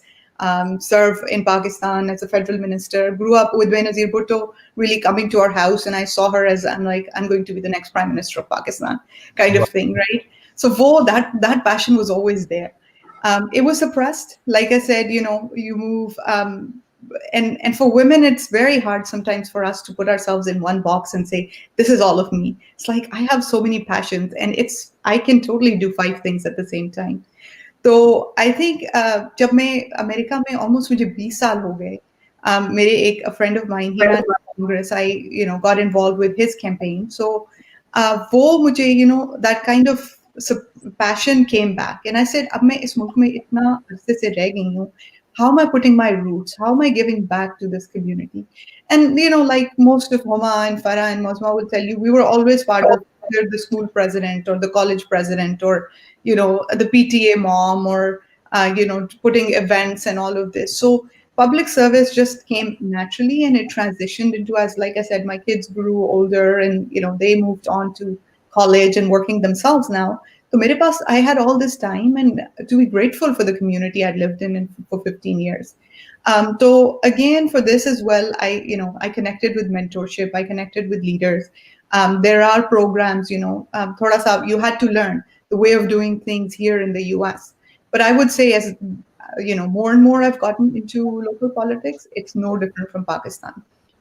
Speaker 4: serve in Pakistan as a federal minister. Grew up with Benazir Bhutto really coming to our house, and I saw her as I'm going to be the next prime minister of Pakistan, kind of thing, right? So that passion was always there. It was suppressed. Like I said, you move, and for women, it's very hard sometimes for us to put ourselves in one box and say, this is all of me. It's like, I have so many passions, and I can totally do 5 things at the same time. तो I think जब मैं America में almost मुझे 20 साल हो गए, मेरे एक friend of mine he ran Congress. I got involved with his campaign. So वो मुझे that kind of passion came back, and I said, अब मैं इस मुल्क में इतना अरसे से रह गई हूँ, how am I putting my roots? How am I giving back to this community? And like most of Huma and Farah and Muazma will tell you, we were always part of either the school president or the college president or the PTA mom or putting events and all of this. So public service just came naturally, and it transitioned into, as like I said, my kids grew older and they moved on to college and working themselves now. So mere paas, I had all this time, and to be grateful for the community I'd lived in for 15 years. So again, for this as well, I connected with mentorship. I connected with leaders. There are programs, thoda sa you had to learn the way of doing things here in the US. But I would say, as more and more I've gotten into local politics, it's no different from Pakistan.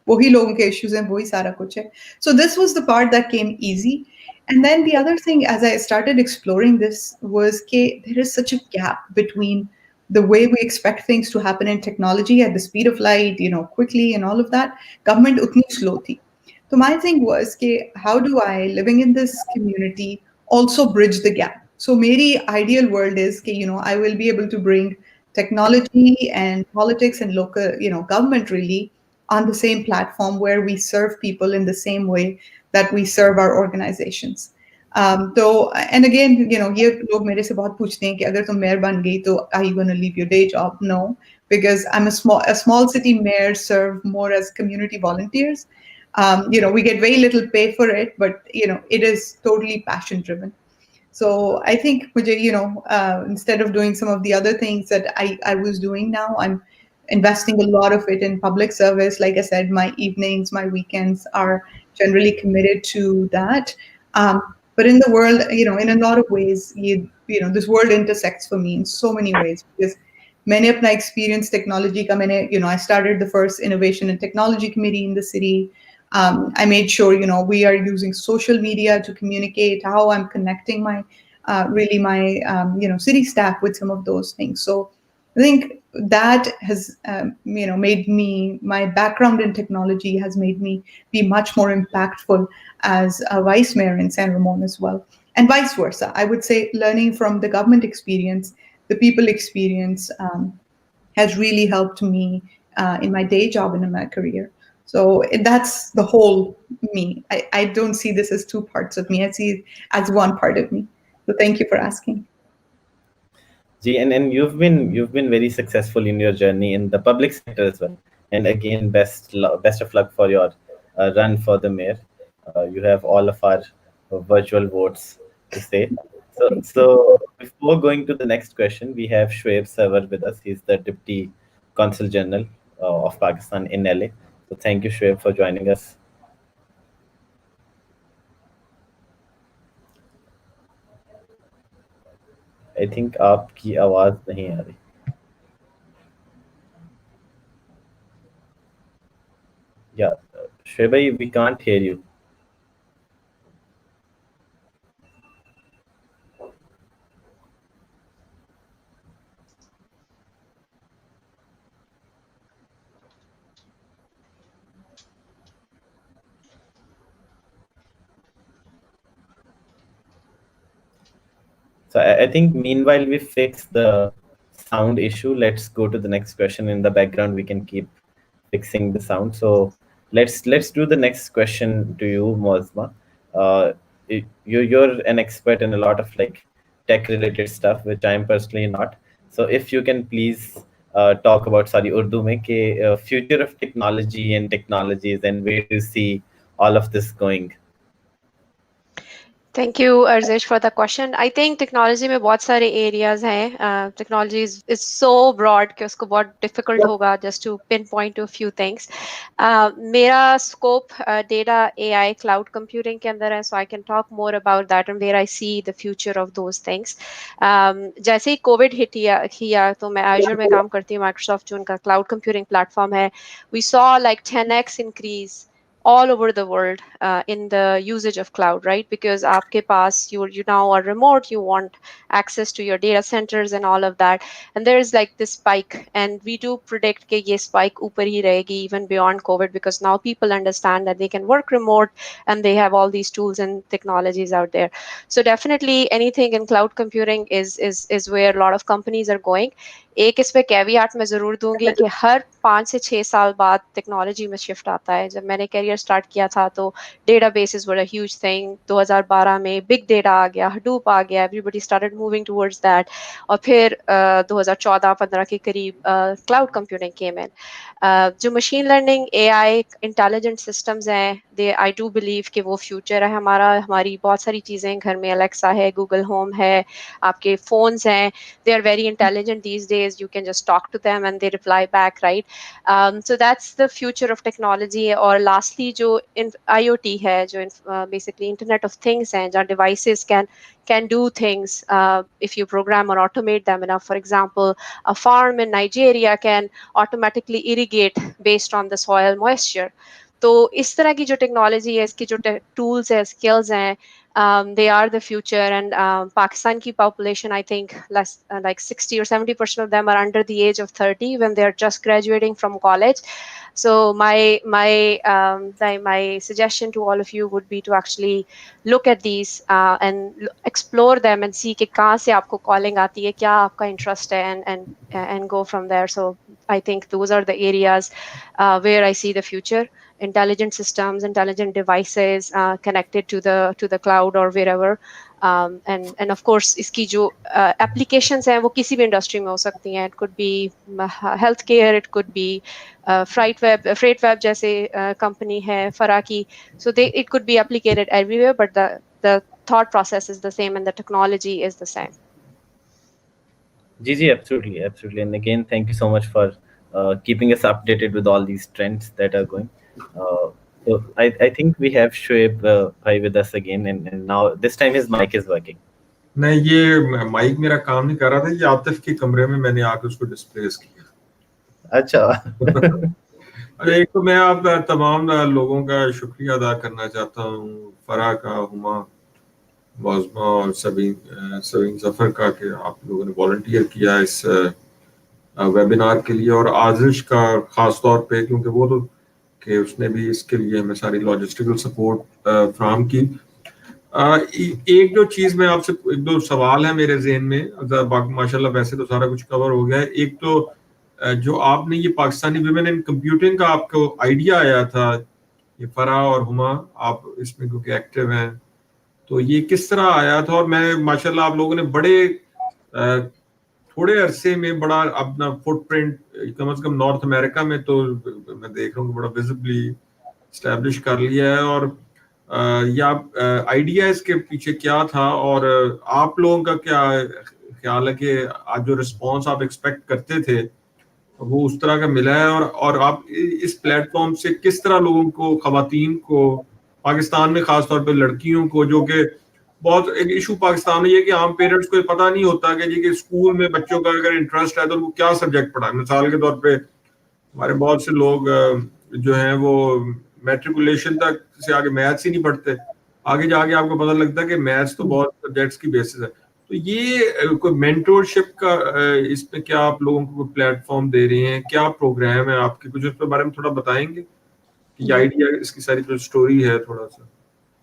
Speaker 4: Wahi logon ke issues hain, wahi sara kuch hai. So this was the part that came easy. And then the other thing, as I started exploring this, was that there is such a gap between the way we expect things to happen in technology at the speed of light, quickly and all of that. Government utni slow thi. So my thing was, how do I, living in this community, also bridge the gap? So my ideal world is, I will be able to bring technology and politics and local, government really on the same platform where we serve people in the same way that we serve our organizations. So, and again, ये लोग मेरे से बहुत पूछते हैं कि अगर तुम mayor बन गई तो are you going to leave your day job? No, because I'm a small city mayor, serve more as community volunteers. We get very little pay for it, but it is totally passion driven. So I think, instead of doing some of the other things that I was doing now, I'm investing a lot of it in public service. Like I said, my evenings, my weekends are generally committed to that. But in the world, in a lot of ways, this world intersects for me in so many ways, because मैंने अपना experience technology का मैंने I started the first innovation and technology committee in the city. I made sure we are using social media to communicate how I'm connecting my really my city staff with some of those things. So I think that has made me, my background in technology has made me be much more impactful as a vice mayor in San Ramon as well, and vice versa. I would say learning from the government experience, the people experience, has really helped me in my day job and in my career. So that's the whole me. I don't see this as two parts of me. I see it as one part of me. So thank you for asking.
Speaker 1: And you've been very successful in your journey in the public sector as well. And again, best of luck for your run for the mayor. You have all of our virtual votes to say. So before going to the next question, we have Shoaib Savar with us. He's the Deputy Consul General of Pakistan in LA. So thank you, Shoaib, for joining us. I think आपकी आवाज नहीं आ रही. Yeah, Shoaib, we can't hear you. So I think meanwhile we fix the sound issue. Let's go to the next question. In the background, we can keep fixing the sound. So let's do the next question to you, Muazma. You're an expert in a lot of like tech related stuff, which I'm personally not. So if you can please talk about Urdu में कि future of technology and technologies, and where do you see all of this going?
Speaker 3: Thank you, Arzish, for the question. I think technology में बहुत सारे areas हैं. Technology is so broad कि उसको बहुत difficult होगा just to pinpoint to a few things. मेरा scope data, AI, cloud computing के अंदर है, so I can talk more about that and where I see the future of those things. जैसे ही COVID hit किया तो मैं Azure में काम करती हूँ, Microsoft जो उनका cloud computing platform है. We saw like 10x increase all over the world in the usage of cloud, right? Because aapke paas you now are remote, you want access to your data centers and all of that, and there is like this spike, and we do predict ke ye spike upar hi rahegi even beyond COVID, because now people understand that they can work remote and they have all these tools and technologies out there. So definitely anything in cloud computing is where a lot of companies are going. एक इस पे caveat मैं जरूर दूंगी कि हर 5 से 6 साल बाद टेक्नोलॉजी में शिफ्ट आता है. जब मैंने करियर स्टार्ट किया था तो databases were a huge thing. 2012 में बिग डेटा आ गया, हडूप आ गया, everybody started moving towards that. और फिर 2014-15 के करीब क्लाउड कंप्यूटिंग केम इन. जो machine learning, AI, intelligent systems हैं, दे आई डू बिलीव कि वो फ्यूचर है हमारा. हमारी बहुत सारी चीज़ें घर में, अलेक्सा है, गूगल होम है, आपके फोन्स हैं, they are very intelligent these days. You can just talk to them and they reply back, right? So that's the future of technology. Or lastly जो IoT है, जो basically Internet of Things हैं, जहाँ devices can do things if you program or automate them enough. For example, a farm in Nigeria can automatically irrigate based on the soil moisture. तो इस तरह की जो टेक्नोलॉजी है, इसकी जो टूल्स है, स्किल्स हैं, they are the future. And Pakistan ki population, I think less like 60 or 70% of them are under the age of 30 when they are just graduating from college. So my suggestion to all of you would be to actually look at these and explore them and see कि कहाँ से आपको calling आती है, क्या आपका interest है, and go from there. So I think those are the areas where I see the future. Intelligent systems, intelligent devices connected to the cloud or wherever, and of course इसकी जो applications हैं वो किसी भी industry में हो सकती हैं. It could be healthcare, it could be freight web जैसे company है Farah की, so it could be applicated everywhere, but the thought process is the same and the technology is the same.
Speaker 1: Gigi, absolutely. And again, thank you so much for keeping us updated with all these trends that are going. So I think we have Shoaib Bhai with us again, and now this time his mic is working.
Speaker 7: नहीं, ये mic मेरा काम नहीं कर रहा था, ये आतिफ के कमरे में मैंने आके उसको डिस्प्लेस किया।
Speaker 1: अच्छा।
Speaker 7: एक तो मैं आप तमाम लोगों का शुक्रिया अदा करना चाहता हूँ, फराह का, हुमा, मुआज़मा और सबीन ज़फ़र का, कि आप लोगों ने वॉलंटियर किया इस वेबिनार के लिए, और आजिश का ख़ास तौर पे, क्योंकि वो तो कि उसने भी इसके लिए हमें सारी लॉजिस्टिकल सपोर्ट फ्राहम की। एक जो चीज़ मैं आपसे, एक दो सवाल है मेरे ज़हन में, माशाल्लाह वैसे तो सारा कुछ कवर हो गया है। एक तो जो आपने ये पाकिस्तानी विमेन इन कंप्यूटिंग का आपको आइडिया आया था, ये फराह और हुमा, आप इसमें क्योंकि एक्टिव हैं, तो ये किस तरह आया था? और मैं माशाल्लाह आप लोगों ने बड़े थोड़े अरसे में बड़ा अपना फुटप्रिंट, कम से कम नॉर्थ अमेरिका में तो मैं देख रहा हूँ बड़ा विजिबली स्टैब्लिश कर लिया है। और या आइडिया इसके पीछे क्या था, और आप लोगों का क्या ख्याल है कि आज जो रिस्पॉन्स आप एक्सपेक्ट करते थे वो उस तरह का मिला है? और आप इस प्लेटफॉर्म से किस तरह लोगों को, खवातीन को, पाकिस्तान में खासतौर पर लड़कियों को, जो कि बहुत एक इशू पाकिस्तान में ये कि आम पेरेंट्स को पता नहीं होता कि जी कि स्कूल में बच्चों का अगर इंटरेस्ट है तो उनको क्या सब्जेक्ट पढ़ा है। मिसाल के तौर पे हमारे बहुत से लोग जो हैं वो मैट्रिकुलेशन तक से आगे मैथ्स ही नहीं पढ़ते, आगे जाके आपको पता लगता है कि मैथ्स तो बहुत सब्जेक्ट्स की बेसिस है। तो ये कोई मेंटोरशिप का इसमें क्या आप लोगों को प्लेटफॉर्म दे रहे हैं, क्या प्रोग्राम है आपके, कुछ उसके बारे में थोड़ा बताएंगे कि ये आइडिया, इसकी सारी जो स्टोरी है थोड़ा सा?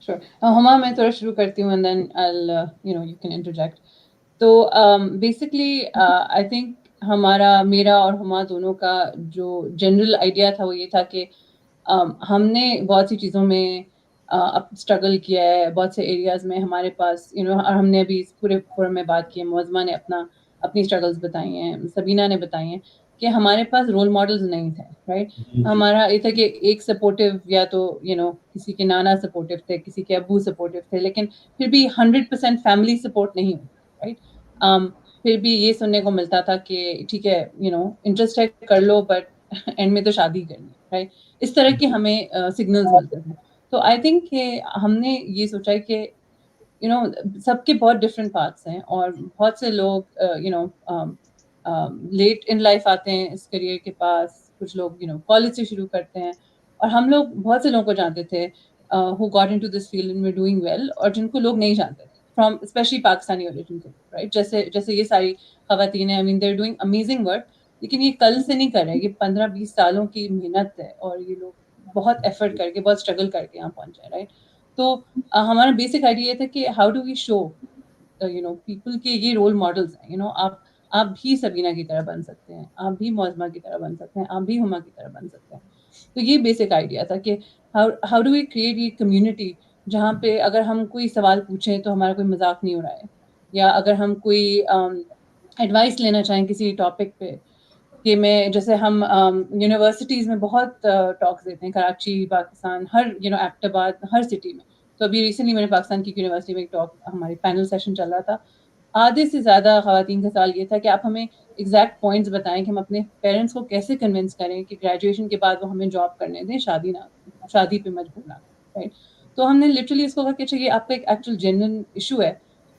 Speaker 5: Sure. हुमा, मैं थोड़ा शुरू करती हूँ and then I'll you can interject. तो बेसिकली आई थिंक मेरा और हुमा दोनों का जो जनरल आइडिया था वो ये था कि हमने बहुत सी चीज़ों में अब स्ट्रगल किया है, बहुत से एरियाज में हमारे पास और हमने अभी इस पूरे फोरम में बात की है, मुआज़मा ने अपनी स्ट्रगल्स बताई हैं, सबीना ने बताई हैं कि हमारे पास रोल मॉडल्स नहीं थे, राइट? हमारा ये था कि एक सपोर्टिव, या तो किसी के नाना सपोर्टिव थे, किसी के अब्बू सपोर्टिव थे, लेकिन फिर भी 100% फैमिली सपोर्ट नहीं होता, राइट? फिर भी ये सुनने को मिलता था कि ठीक है, इंटरेस्ट है कर लो, बट एंड में तो शादी करनी है, राइट? इस तरह के हमें सिग्नल्स मिलते थे। तो आई थिंक कि हमने ये सोचा है कि सबके बहुत डिफरेंट पाथ्स हैं, और बहुत से लोग लेट इन लाइफ आते हैं इस करियर के पास, कुछ लोग कॉलेज से शुरू करते हैं, और हम लोग बहुत से लोगों को जानते थे who got into this field and were doing well, और जिनको लोग नहीं जानते थे, from especially पाकिस्तानी origin के, right? जैसे ये सारी खवातीन हैं, I mean they're doing amazing work, लेकिन ये कल से नहीं कर रहे हैं, ये 15-20 सालों की मेहनत है, और ये लोग बहुत एफर्ट करके, बहुत स्ट्रगल करके यहाँ पहुंचे हैं, राइट? तो हमारा बेसिक आइडिया था कि how do we show people के ये रोल मॉडल्स हैं, आप भी सबीना की तरह बन सकते हैं, आप भी मुआज़मा की तरह बन सकते हैं, आप भी हुमा की तरह बन सकते हैं। तो ये बेसिक आइडिया था कि हाउ डू वी क्रिएट ये कम्युनिटी जहाँ पे अगर हम कोई सवाल पूछें तो हमारा कोई मजाक नहीं उड़ाए, या अगर हम कोई एडवाइस लेना चाहें किसी टॉपिक पे, कि मैं जैसे हम यूनिवर्सिटीज़ में बहुत टॉक्स देते हैं, कराची, पाकिस्तान, हर एबटाबाद, हर सिटी में। तो अभी रिसेंटली मैंने पाकिस्तान की यूनिवर्सिटी में एक टॉक, हमारी पैनल सेशन चल रहा था, आधे से ज़्यादा खवातीन का सवाल ये था कि आप हमें एग्जैक्ट पॉइंट्स बताएं कि हम अपने पेरेंट्स को कैसे कन्विंस करें कि ग्रेजुएशन के बाद वो हमें जॉब करने दें, शादी पे मजबूर ना करें, राइट? तो हमने लिटरली इसको कहा कि चाहिए आपका एक एक्चुअल जेन्युइन इशू है,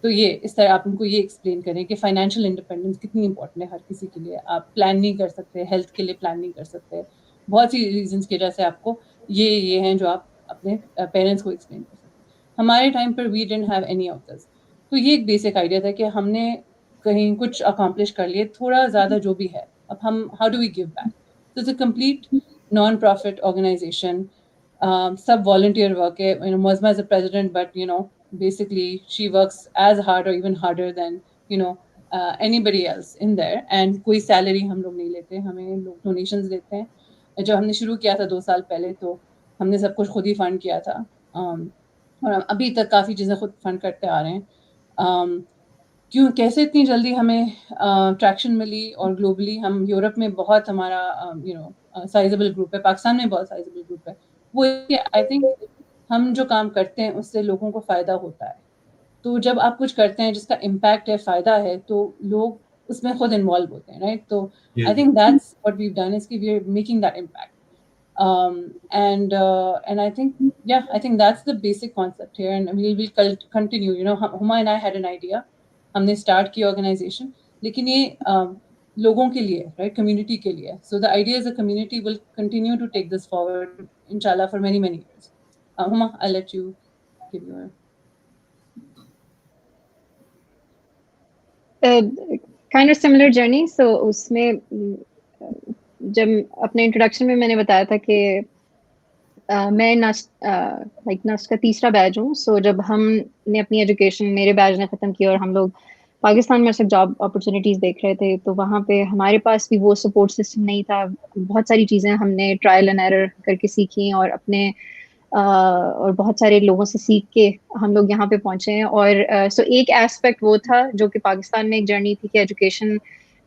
Speaker 5: तो ये इस तरह आप उनको ये एक्सप्लेन करें कि फाइनेंशियल इंडिपेंडेंस कितनी इंपॉर्टेंट है हर किसी के लिए। आप प्लान नहीं कर सकते, हेल्थ के लिए प्लान नहीं कर सकते, बहुत सी रीजंस की वजह से आपको ये हैं जो आप अपने पेरेंट्स को एक्सप्लेन कर सकते हैं। हमारे टाइम पर we didn't have any of this. तो ये एक बेसिक आइडिया था कि हमने कहीं कुछ अकम्प्लिश कर लिए, थोड़ा ज़्यादा जो भी है, अब हम how do we give back? तो it's a complete non profit organisation, सब volunteer work है, Muazma is a president, but basically she works as hard or even harder than anybody else in there, and कोई salary हम लोग नहीं लेते, हमें लोग डोनेशंस देते हैं। जब हमने शुरू किया था 2 साल पहले, तो हमने सब कुछ खुद ही फंड किया था, और अभी तक काफ़ी चीज़ें खुद फंड करते आ रहे हैं। कैसे इतनी जल्दी हमें ट्रैक्शन मिली, और ग्लोबली हम यूरोप में बहुत हमारा साइजेबल ग्रुप है, पाकिस्तान में बहुत साइजेबल ग्रुप है, वो आई थिंक हम जो काम करते हैं उससे लोगों को फ़ायदा होता है। तो जब आप कुछ करते हैं जिसका इम्पैक्ट है, फ़ायदा है, तो लोग उसमें खुद इन्वॉल्व होते हैं, राइट? तो I think that's what we have done, is कि we are making that impact. And I think that's the basic concept here, and we will continue. Huma and I had an idea हमने start की organisation, लेकिन ये लोगों के लिए, right, community के लिए. So the idea is a community will continue to take this forward इंशाल्लाह for many years. Huma, I'll let you give your
Speaker 6: kind of similar journey. So उसमें जब अपने इंट्रोडक्शन में मैंने बताया था कि मैं नस्ट का तीसरा बैच हूँ. सो जब हमने अपनी एजुकेशन मेरे बैच ने ख़त्म की और हम लोग पाकिस्तान में सिर्फ जॉब अपॉर्चुनिटीज़ देख रहे थे, तो वहाँ पे हमारे पास भी वो सपोर्ट सिस्टम नहीं था. बहुत सारी चीज़ें हमने ट्रायल एंड एरर करके सीखी और अपने और बहुत सारे लोगों से सीख के हम लोग यहाँ पे पहुंचे हैं. और सो एक एस्पेक्ट वो था जो कि पाकिस्तान में एक जर्नी थी कि एजुकेशन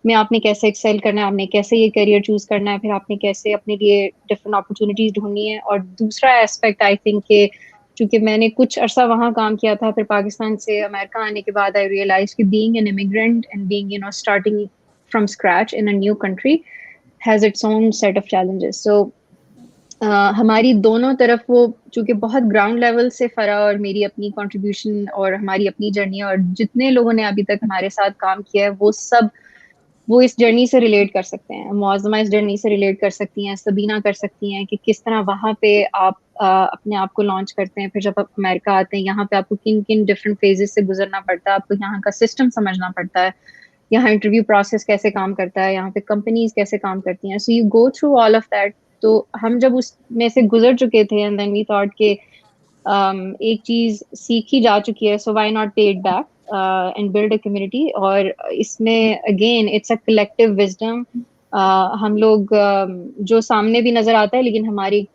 Speaker 6: में आपने कैसे एक्सेल करना है, आपने कैसे ये करियर चूज करना है, फिर आपने कैसे अपने लिए डिफरेंट अपॉर्चुनिटीज ढूंढनी है. और दूसरा एस्पेक्ट आई थिंक कि चूंकि मैंने कुछ अरसा वहाँ काम किया था, फिर पाकिस्तान से अमेरिका आने के बाद आई रियलाइज कि being an immigrant and being starting from scratch in a new country has its own set of challenges. So हमारी दोनों तरफ वो चूंकि बहुत ग्राउंड लेवल से फरा और मेरी अपनी कंट्रीब्यूशन और हमारी अपनी जर्नी और जितने लोगों ने अभी तक हमारे साथ काम किया है वो इस जर्नी से रिलेट कर सकते हैं. मुआज़मा इस जर्नी से रिलेट कर सकती हैं, सबीना कर सकती हैं कि किस तरह वहाँ पे आप अपने आप को लॉन्च करते हैं. फिर जब आप अमेरिका आते हैं, यहाँ पे आपको किन किन डिफरेंट फेजेस से गुजरना पड़ता है, आपको यहाँ का सिस्टम समझना पड़ता है, यहाँ इंटरव्यू प्रोसेस कैसे काम करता है, यहाँ पे कंपनीज कैसे काम करती हैं. So you go through all of that. तो हम जब उसमें से गुजर चुके थे एंड देन वी थॉट के एक चीज सीखी जा चुकी है, सो व्हाई नॉट पे it back and build a community. और इसमें again it's a collective wisdom. हम लोग जो सामने भी नजर आता है, लेकिन हमारी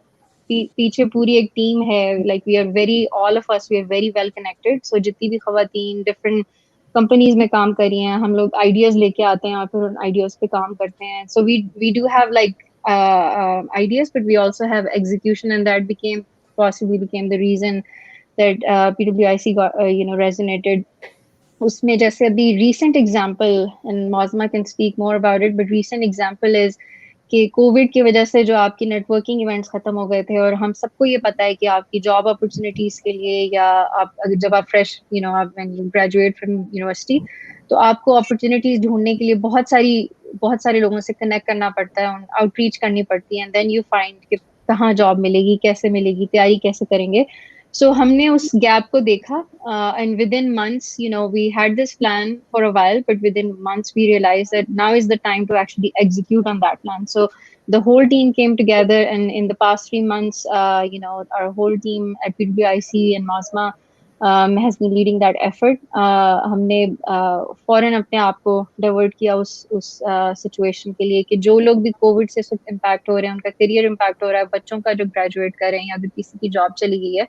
Speaker 6: पीछे पूरी एक टीम है. Like we are very all of us we are very well connected. So जितनी भी खवातीन डिफरेंट कंपनीज में काम कर रही हैं, हम लोग आइडियाज लेके आते हैं और फिर उन आइडियाज पे काम करते हैं. So we do have like ideas, but we also have execution, and that possibly became the reason that PWiC got resonated. उसमें जैसे अभी recent example, and Muazma can speak more about it, but recent example is कि Covid की वजह से जो आपकी networking events खत्म हो गए थे, और हम सबको ये पता है कि आपकी जॉब अपॉर्चुनिटीज के लिए या जब आप फ्रेश आप ग्रेजुएट फ्रॉम यूनिवर्सिटी, तो आपको अपॉर्चुनिटीज ढूंढने के लिए बहुत सारे लोगों से कनेक्ट करना पड़ता है, आउटरीच करनी पड़ती है, एंड देन यू फाइंड कि कहाँ जॉब मिलेगी, कैसे मिलेगी, तैयारी कैसे करेंगे. So हमने उस गैप को देखा and within months we had this plan for a while, but within months we realized that now is the time to actually execute on that plan. So the whole team came together, and in the past 3 months our whole team at PWiC and Muazma has been leading that effort. हमने फौरन अपने आप को divert किया उस situation के लिए कि जो लोग भी कोविड से इम्पैक्ट हो रहे हैं, उनका करियर इम्पैक्ट हो रहा है, बच्चों का जो ग्रेजुएट कर रहे हैं या अगर किसी की जॉब चली गई है.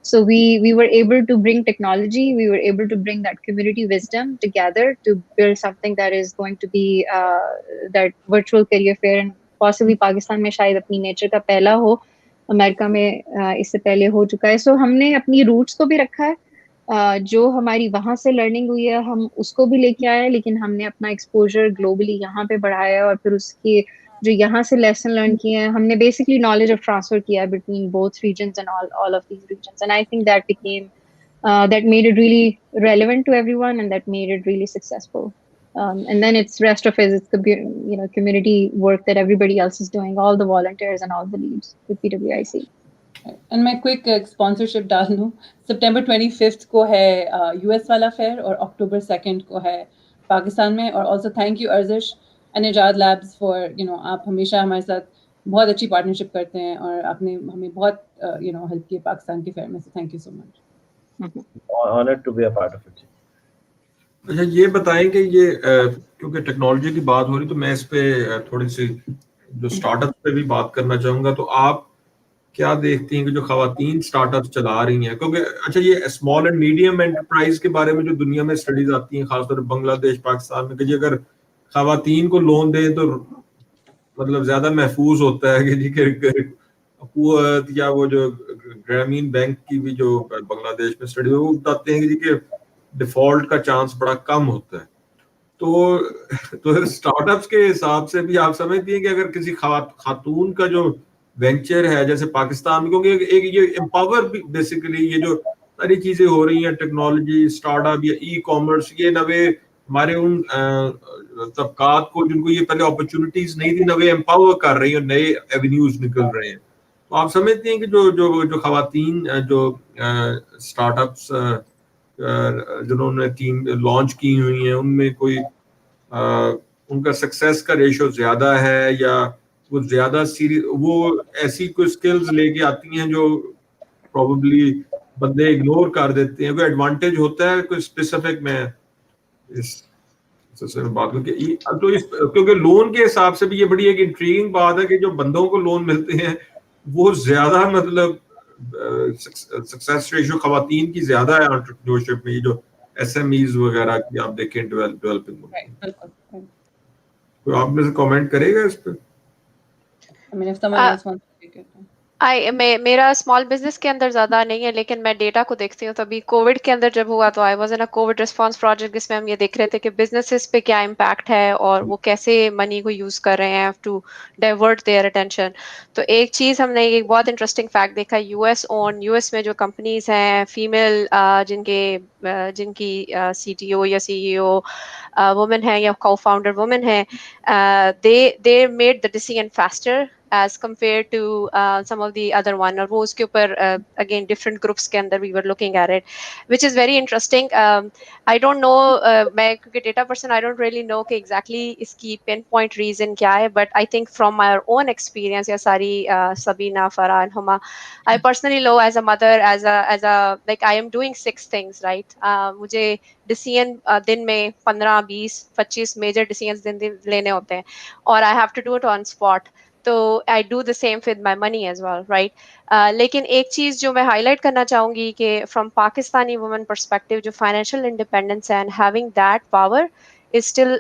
Speaker 6: So we were able to bring technology, we were able to bring that community wisdom together to build something that is going to be that virtual career fair, and possibly Pakistan में शायद अपनी nature का पहला हो, America में इससे पहले हो चुका है. सो हमने अपनी रूट्स को भी रखा है, जो हमारी वहाँ से लर्निंग हुई है हम उसको भी लेके आए हैं, लेकिन हमने अपना एक्सपोजर ग्लोबली यहाँ पे बढ़ाया, और फिर उसके जो यहाँ से लेसन लर्न किए हैं, हमने बेसिकली नॉलेज ऑफ ट्रांसफर किया between both regions and all of these regions. And I think that became that made it really relevant to everyone, and that made it really successful. And then it's rest of it, it's community work that everybody else is doing, all the volunteers and all the leads with PWiC.
Speaker 5: And मैं quick sponsorship डाल दूँ, सितंबर 25 को है US वाला fair और अक्टूबर 2 को है पाकिस्तान में. और also thank you Arzish and Ejaad labs for आप हमेशा हमारे साथ बहुत अच्छी पार्टनरशिप करते हैं और आपने हमें बहुत हेल्प की पाकिस्तान के फेयर में. So thank you so much.
Speaker 1: Honored to be a part of it.
Speaker 7: अच्छा, ये बताएं कि ये क्योंकि टेक्नोलॉजी की बात हो रही, तो मैं इस पे थोड़ी सी जो स्टार्टअप पे भी बात करना चाहूंगा. तो आप क्या देखती हैं कि जो खवातीन स्टार्टअप चला रही हैं, क्योंकि अच्छा ये स्मॉल एंड मीडियम एंटरप्राइज के बारे में जो दुनिया में स्टडीज आती हैं, खासतौर पर बांग्लादेश, पाकिस्तान में, कि जी अगर खवातीन को लोन दें तो मतलब ज्यादा महफूज होता है कि जी हुकूमत या वो जो ग्रामीण बैंक की भी जो बांग्लादेश में स्टडी वो बताते हैं कि जी के डिफॉल्ट का चांस बड़ा कम होता है. तो स्टार्टअप्स के हिसाब से भी आप समझती हैं कि अगर किसी खातून का जो वेंचर है जैसे पाकिस्तान में, क्योंकि एक ये एम्पावर भी बेसिकली ये जो सारी चीजें हो रही हैं, टेक्नोलॉजी, स्टार्टअप या ई कॉमर्स, ये नवे हमारे उन तबकात को जिनको ये पहले अपॉर्चुनिटीज नहीं थी, नवे एम्पावर कर रही हैं, नए एवेन्यूज निकल रहे हैं। तो आप समझते हैं कि जो जो जो खवातीन जो स्टार्टअप्स जिन्होंने टीम लॉन्च की हुई हैं, उनमें कोई उनका सक्सेस का रेशो ज्यादा है, या वो ज्यादा वो ऐसी कोई स्किल्स लेके आती हैं जो प्रोबेबली बंदे इग्नोर कर देते हैं? कोई एडवांटेज होता है कोई स्पेसिफिक में इस सिलसिले में बात करके? तो इस क्योंकि लोन के हिसाब से भी ये बड़ी एक इंट्रीगिंग बात है कि जो बंदों को लोन मिलते हैं वो ज्यादा मतलब सक्सेस रेशियो खवातीन की ज्यादा है एंटरप्रेन्योरशिप में, ये जो एसएमईज वगैरह की आप देखें डेवलपिंग मुल्क। कोई आप में से कमेंट करेगा इस पे?
Speaker 3: मेरा स्मॉल बिजनेस के अंदर ज्यादा नहीं है, लेकिन मैं डेटा को देखती हूँ। तभी कोविड के अंदर जब हुआ तो आई was in a Covid response project, जिसमें हम ये देख रहे थे कि बिजनेसेस पे क्या इम्पैक्ट है और वो कैसे मनी को यूज कर रहे हैं टू डाइवर्ट देयर अटेंशन। तो एक चीज हमने एक बहुत इंटरेस्टिंग फैक्ट देखा, यूएस में जो कंपनीज हैं फीमेल जिनकी सीटीओ या सीईओ वुमेन है या को फाउंडर वुमेन है, they made the decision faster as compared to some of the other one, और वो उसके ऊपर again different groups के अंदर we were looking at it, which is very interesting. I don't know, मैं क्योंकि data person I don't really know कि exactly इसकी pinpoint reason क्या है, but I think from my own experience या सारी Sabina, Farah and Huma, I personally know as a mother, as a like I am doing 6 things, right? मुझे decision दिन में 15, 20, 25 major decision दिन लेने होते हैं, और I have to do it on spot. तो I do the same with my money as well, right? लेकिन एक चीज जो मैं हाईलाइट करना चाहूंगी कि फ्रॉम पाकिस्तानी वुमेन पर्सपेक्टिव, जो financial independence and having that power is still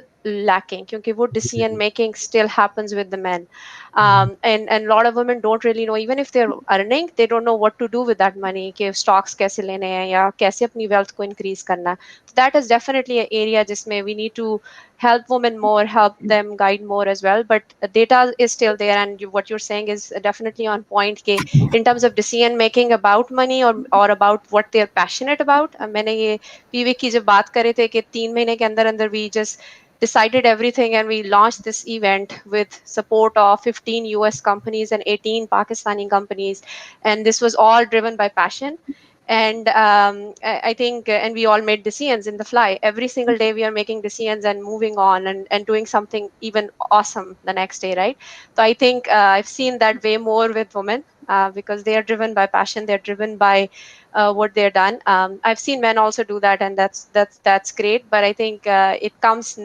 Speaker 3: lacking, क्योंकि वो decision making still happens with the men, and lot of women don't really know, even if they're earning, they don't know what to do with that money, कि stocks कैसे लेने हैं या कैसे अपनी wealth को increase करना है। So that is definitely an area जिसमें we need to help women more, help them guide more as well, but data is still there, and what you're saying is definitely on point के in terms of decision making about money or about what they're passionate about। मैंने ये PWiC की जब बात करे थे कि 3 महीने के अंदर अंदर we just decided everything and we launched this event with support of 15 US companies and 18 Pakistani companies, and this was all driven by passion. And I think and we all made decisions in the fly. Every single day we are making decisions and moving on and doing something even awesome the next day, right? So I think I've seen that way more with women, because they are driven by passion, they're driven by what they're done. I've seen men also do that, and that's great, but I think it comes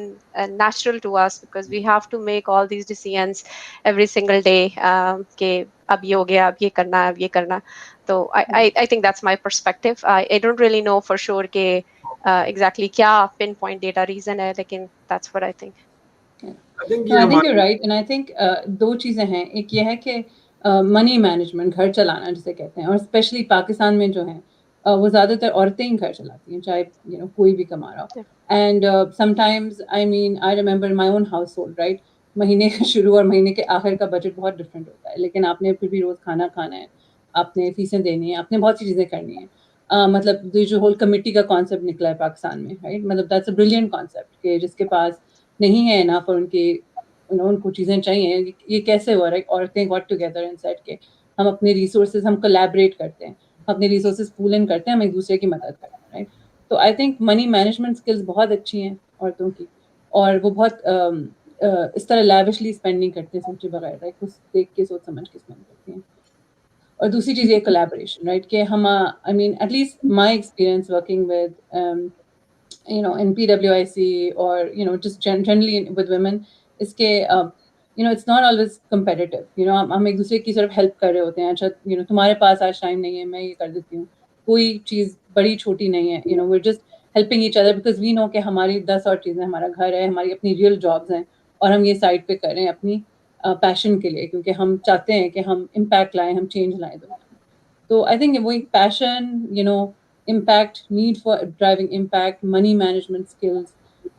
Speaker 3: natural to us because we have to make all these decisions every single day, कि अब ये हो गया, अब ये करना है, अब ये करना। तो I think that's my perspective. I don't really know for sure कि exactly क्या pinpoint data reason है, लेकिन that's what I think.
Speaker 7: I think
Speaker 5: you're right, and I think दो चीजें हैं। एक ये है कि मनी मैनेजमेंट, घर चलाना जिसे कहते हैं, और स्पेशली पाकिस्तान में जो है वो ज्यादातर औरतें ही घर चलाती हैं, चाहे कोई भी कमा रहा हो। And sometimes I remember my own house hold, right? महीने का शुरू और महीने के आखिर का बजट बहुत डिफरेंट होता है, लेकिन आपने फिर भी रोज खाना खाना है, आपने फीसें देनी है, आपने बहुत सी चीजें करनी है। मतलब जो होल कमिटी का कॉन्सेप्ट निकला है पाकिस्तान में, राइट? मतलब दैट्स अ ब्रिलियंट कॉन्सेप्ट कि जिसके पास नहीं है ना, पर उनको चीजें चाहिए, ये कैसे हुआ, राइट? औरतें गॉट टुगेदर एंड सेड के हम अपने रिसोर्सेज, हम कोलैबोरेट करते हैं, अपने रिसोर्सेज पूल इन करते हैं, हम एक दूसरे की मदद करते हैं, राइट? तो I think money management skills बहुत अच्छी हैं औरतों की, और वो बहुत इस तरह लैविशली स्पेंड नहीं करते सोचे बगैर, राइट? कुछ देख के सोच समझ के स्पेंड करती हैं। और दूसरी चीज़ ये कोलैबोरेशन, राइट? कि हम I mean at least my experience working with in PWiC or just generally with women, इसके it's not always competitive, हम एक दूसरे की सिर्फ हेल्प कर रहे होते हैं। अच्छा तुम्हारे पास आज टाइम नहीं है, मैं ये कर देती हूँ, कोई चीज़ बड़ी छोटी नहीं है, we're just helping each other because we know कि हमारी 10 और चीज़ें, हमारा घर है, हमारी अपनी रियल जॉब्स हैं, और हम ये साइड पे कर रहे हैं अपनी पैशन के लिए, क्योंकि हम चाहते हैं कि हम इम्पैक्ट लाएं, हम चेंज लाएं दुनिया में। तो आई थिंक वो एक passion, impact, need for driving impact, money management skills,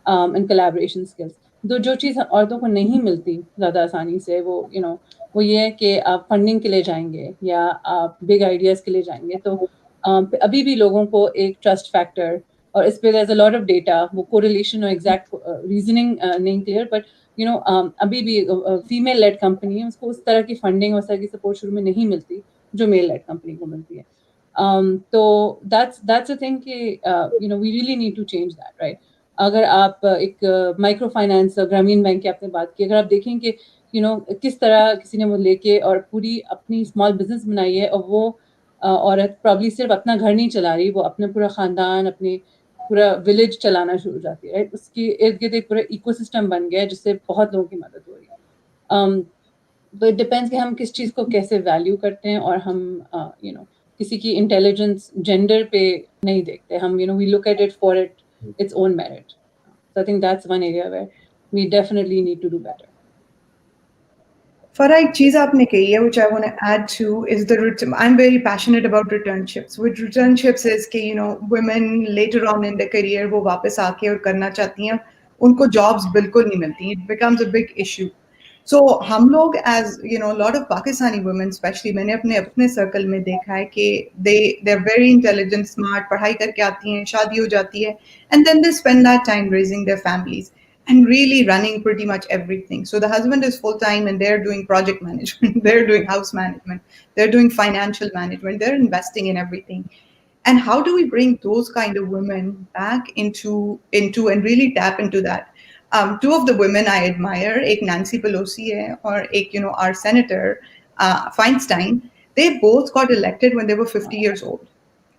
Speaker 5: and collaboration skills, जो चीज़ औरतों को नहीं मिलती ज़्यादा आसानी से, वो ये है कि आप फंडिंग के लिए जाएंगे या आप बिग आइडियाज़ के लिए जाएंगे, तो अभी भी लोगों को एक ट्रस्ट फैक्टर, और इस पे there's a lot of data, वो कोरिलेशन और एग्जैक्ट रीजनिंग नहीं क्लियर, बट अभी भी फीमेल लेड कंपनी है, उसको उस तरह की फंडिंग और उस तरह की सपोर्ट शुरू में नहीं मिलती जो मेल लेड कंपनी को मिलती है. तो that's a thing कि we really need to change that, right? अगर आप एक माइक्रो फाइनेंस ग्रामीण बैंक की आपने बात की, अगर आप देखें कि किस तरह किसी ने वो लेके और पूरी अपनी स्मॉल बिजनेस बनाई है, और वो औरत प्रॉब्ली सिर्फ अपना घर नहीं चला रही, वो अपना पूरा खानदान, अपने पूरा विलेज चलाना शुरू हो जाती है, राइट? उसकी इर्द गिर्द एक पूरा इकोसिस्टम बन गया है जिससे बहुत लोगों की मदद हो रही है. तो इट डिपेंड्स कि हम किस चीज़ को कैसे वैल्यू करते हैं, और हम किसी की इंटेलिजेंस जेंडर पे नहीं देखते, हम we look at it for its own merit. So I think that's one area where we definitely need to do better.
Speaker 4: Farah, एक चीज आपने कही है which I want to add to is I'm very passionate about returnships. With returnships is कि women later on in their career वो वापस आके और करना चाहती हैं, उनको jobs बिल्कुल नहीं मिलती. It becomes a big issue. So हम लोग as a lot of Pakistani women especially, मैंने अपने circle में देखा है कि they're very intelligent, smart, पढ़ाई करके आती हैं, शादी हो जाती है, and then they spend that time raising their families and really running pretty much everything. So the husband is full-time and they're doing project management, they're doing house management, they're doing financial management, they're investing in everything. And how do we bring those kind of women back into and really tap into that? Two of the women I admire, ek Nancy Pelosi hai, or ek, our senator, Feinstein, they both got elected when they were 50 years old.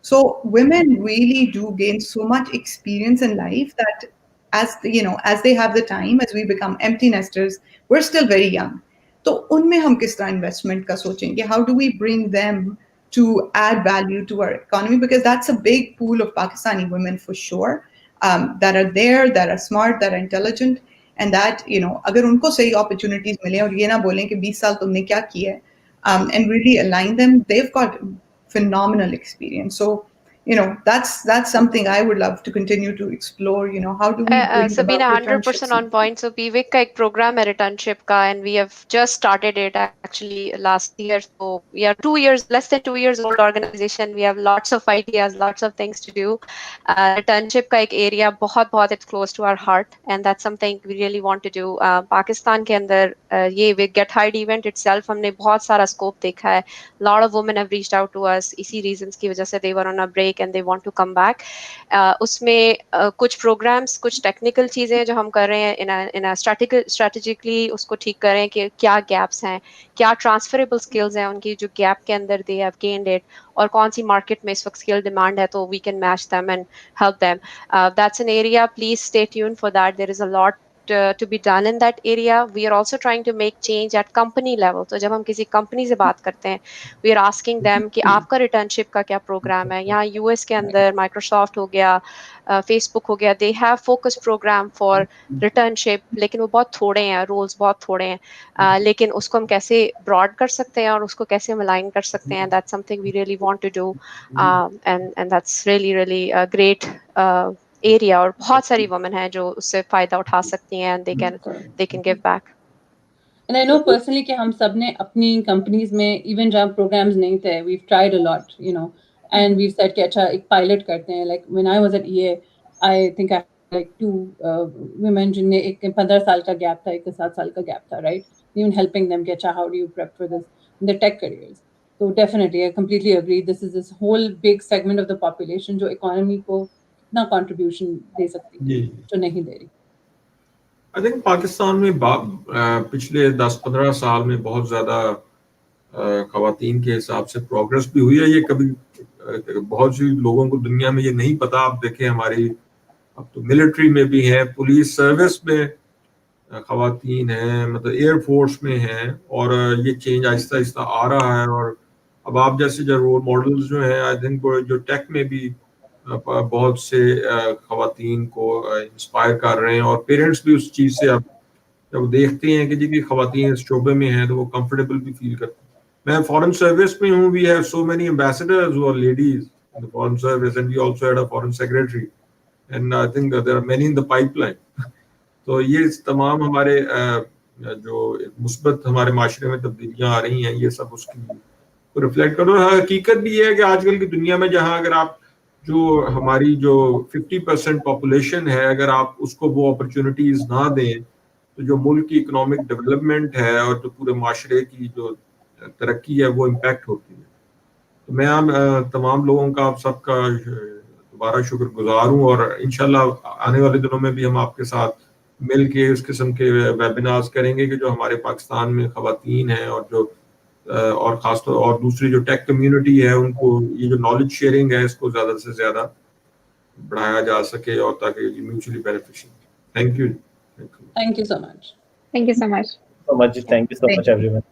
Speaker 4: So women really do gain so much experience in life that as they have the time, as we become empty nesters, we're still very young. So unme hum kis tarah investment ka sochenge? How do we bring them to add value to our economy? Because that's a big pool of Pakistani women for sure, that are there, that are smart, that are intelligent, and that agar unko sahi opportunities mile aur ye na bolein ki 20 saal tumne kya kiya hai, and really align them, they've got phenomenal experience. So that's something I would love to continue to explore. How do we bring
Speaker 3: Sabina,
Speaker 4: about
Speaker 3: 100%
Speaker 4: returnships?
Speaker 3: on point. So PWiC का एक program है returnship का, and we have just started it actually last year. So we are less than 2 years old organization. We have lots of ideas, lots of things to do. Returnship का एक area बहुत it's close to our heart, and that's something we really want to do. Pakistan के अंदर ये with Get Hired event itself हमने बहुत सारा scope देखा है. Lot of women have reached out to us इसी reasons की वजह से they were on a break and they want to come back. उसमें कुछ प्रोग्राम्स, कुछ टेक्निकल चीज़ें जो हम कर रहे हैं इन स्ट्रेटेजिकली उसको ठीक कर रहे हैं कि क्या गैप्स हैं, क्या ट्रांसफरेबल स्किल्स हैं उनकी जो गैप के अंदर दे हैव गेन्ड इट, और कौन सी मार्केट में इस वक्त स्किल डिमांड है, तो we can match them and help them. That's an area, please stay tune for that. There is a lot to be done in that area. We are also trying to make change at company level. तो जब हम किसी company से बात करते हैं, we are asking them कि आपका रिटर्नशिप का क्या प्रोग्राम है. यहाँ यूएस के अंदर माइक्रोसॉफ्ट हो गया, फेसबुक हो गया, they have focus program for रिटर्नशिप, लेकिन वो बहुत थोड़े हैं, रोल्स बहुत थोड़े हैं, लेकिन उसको हम कैसे ब्रॉड कर सकते हैं और उसको कैसे हम अलाइन कर सकते हैं, that's something we really want to do, and that's really a great area. और बहुत सारी वुमेन हैं जो उससे फायदा उठा सकती हैं, and they can give back.
Speaker 5: And I know personally कि हम सब ने अपनी companies में even जहाँ programs नहीं थे, we've tried a lot, and we've said कि अच्छा एक pilot करते हैं. Like when I was at EA, I think I had like 2 women जिनने एक 15 साल का gap था, एक 7 साल का gap था, right? Even helping them कि अच्छा how do you prep for this in their tech careers. So definitely, I completely agree. This is this whole big segment of the population जो economy को कितना contribution दे सकती है, जो नहीं दे रही.
Speaker 7: आई थिंक पाकिस्तान में पिछले 10-15 साल में बहुत ज़्यादा ख़वातीन के हिसाब से प्रोग्रेस भी हुई है. ये कभी बहुत सी लोगों को दुनिया में ये नहीं पता. आप देखें हमारी अब तो मिलिट्री में भी है, पुलिस सर्विस में ख़वातीन हैं, मतलब एयरफोर्स में हैं, और ये चेंज आहिस्ता आहिस्ता आ रहा है. और अब आप जैसे जो रोल मॉडल्स जो हैं, आई थिंक जो टेक में भी बहुत से ख़वातीन को इंस्पायर कर रहे हैं, और पेरेंट्स भी उस चीज़ से अब जब देखते हैं कि जी की ख़वातीन इस शोबे में हैं तो वो कंफर्टेबल भी फील करते हैं. मैं फॉरेन सर्विस में हूँ. We have so many ambassadors who are ladies in the foreign service, and we also had a foreign secretary, and I think there are many in the pipeline. तो ये तमाम हमारे जो मुस्बत हमारे माशरे में तब्दीलियाँ आ रही हैं, ये सब उसकी को रिफ्लेक्ट करो। हकीकत भी ये है कि आजकल की दुनिया में जहां अगर आप जो हमारी जो 50% पॉपुलेशन है, अगर आप उसको वो अपॉर्चुनिटीज ना दें तो जो मुल्क की इकोनॉमिक डेवलपमेंट है और जो पूरे माशरे की जो तरक्की है वो इम्पैक्ट होती है। तो मैं तमाम लोगों का आप सबका दोबारा शुक्रगुजार हूँ, और इंशाल्लाह आने वाले दिनों में भी हम आपके साथ मिल के इस किस्म के वेबिनार्स करेंगे कि जो हमारे पाकिस्तान में खवातीन हैं और जो और खासतौर और दूसरी जो टेक कम्युनिटी है उनको ये जो नॉलेज शेयरिंग है इसको ज़्यादा से ज़्यादा बढ़ाया जा सके और ताकि ये mutually beneficial. Thank you
Speaker 5: Thank you so much.
Speaker 6: Thank you so much.
Speaker 1: So much. Thank you so much, everyone.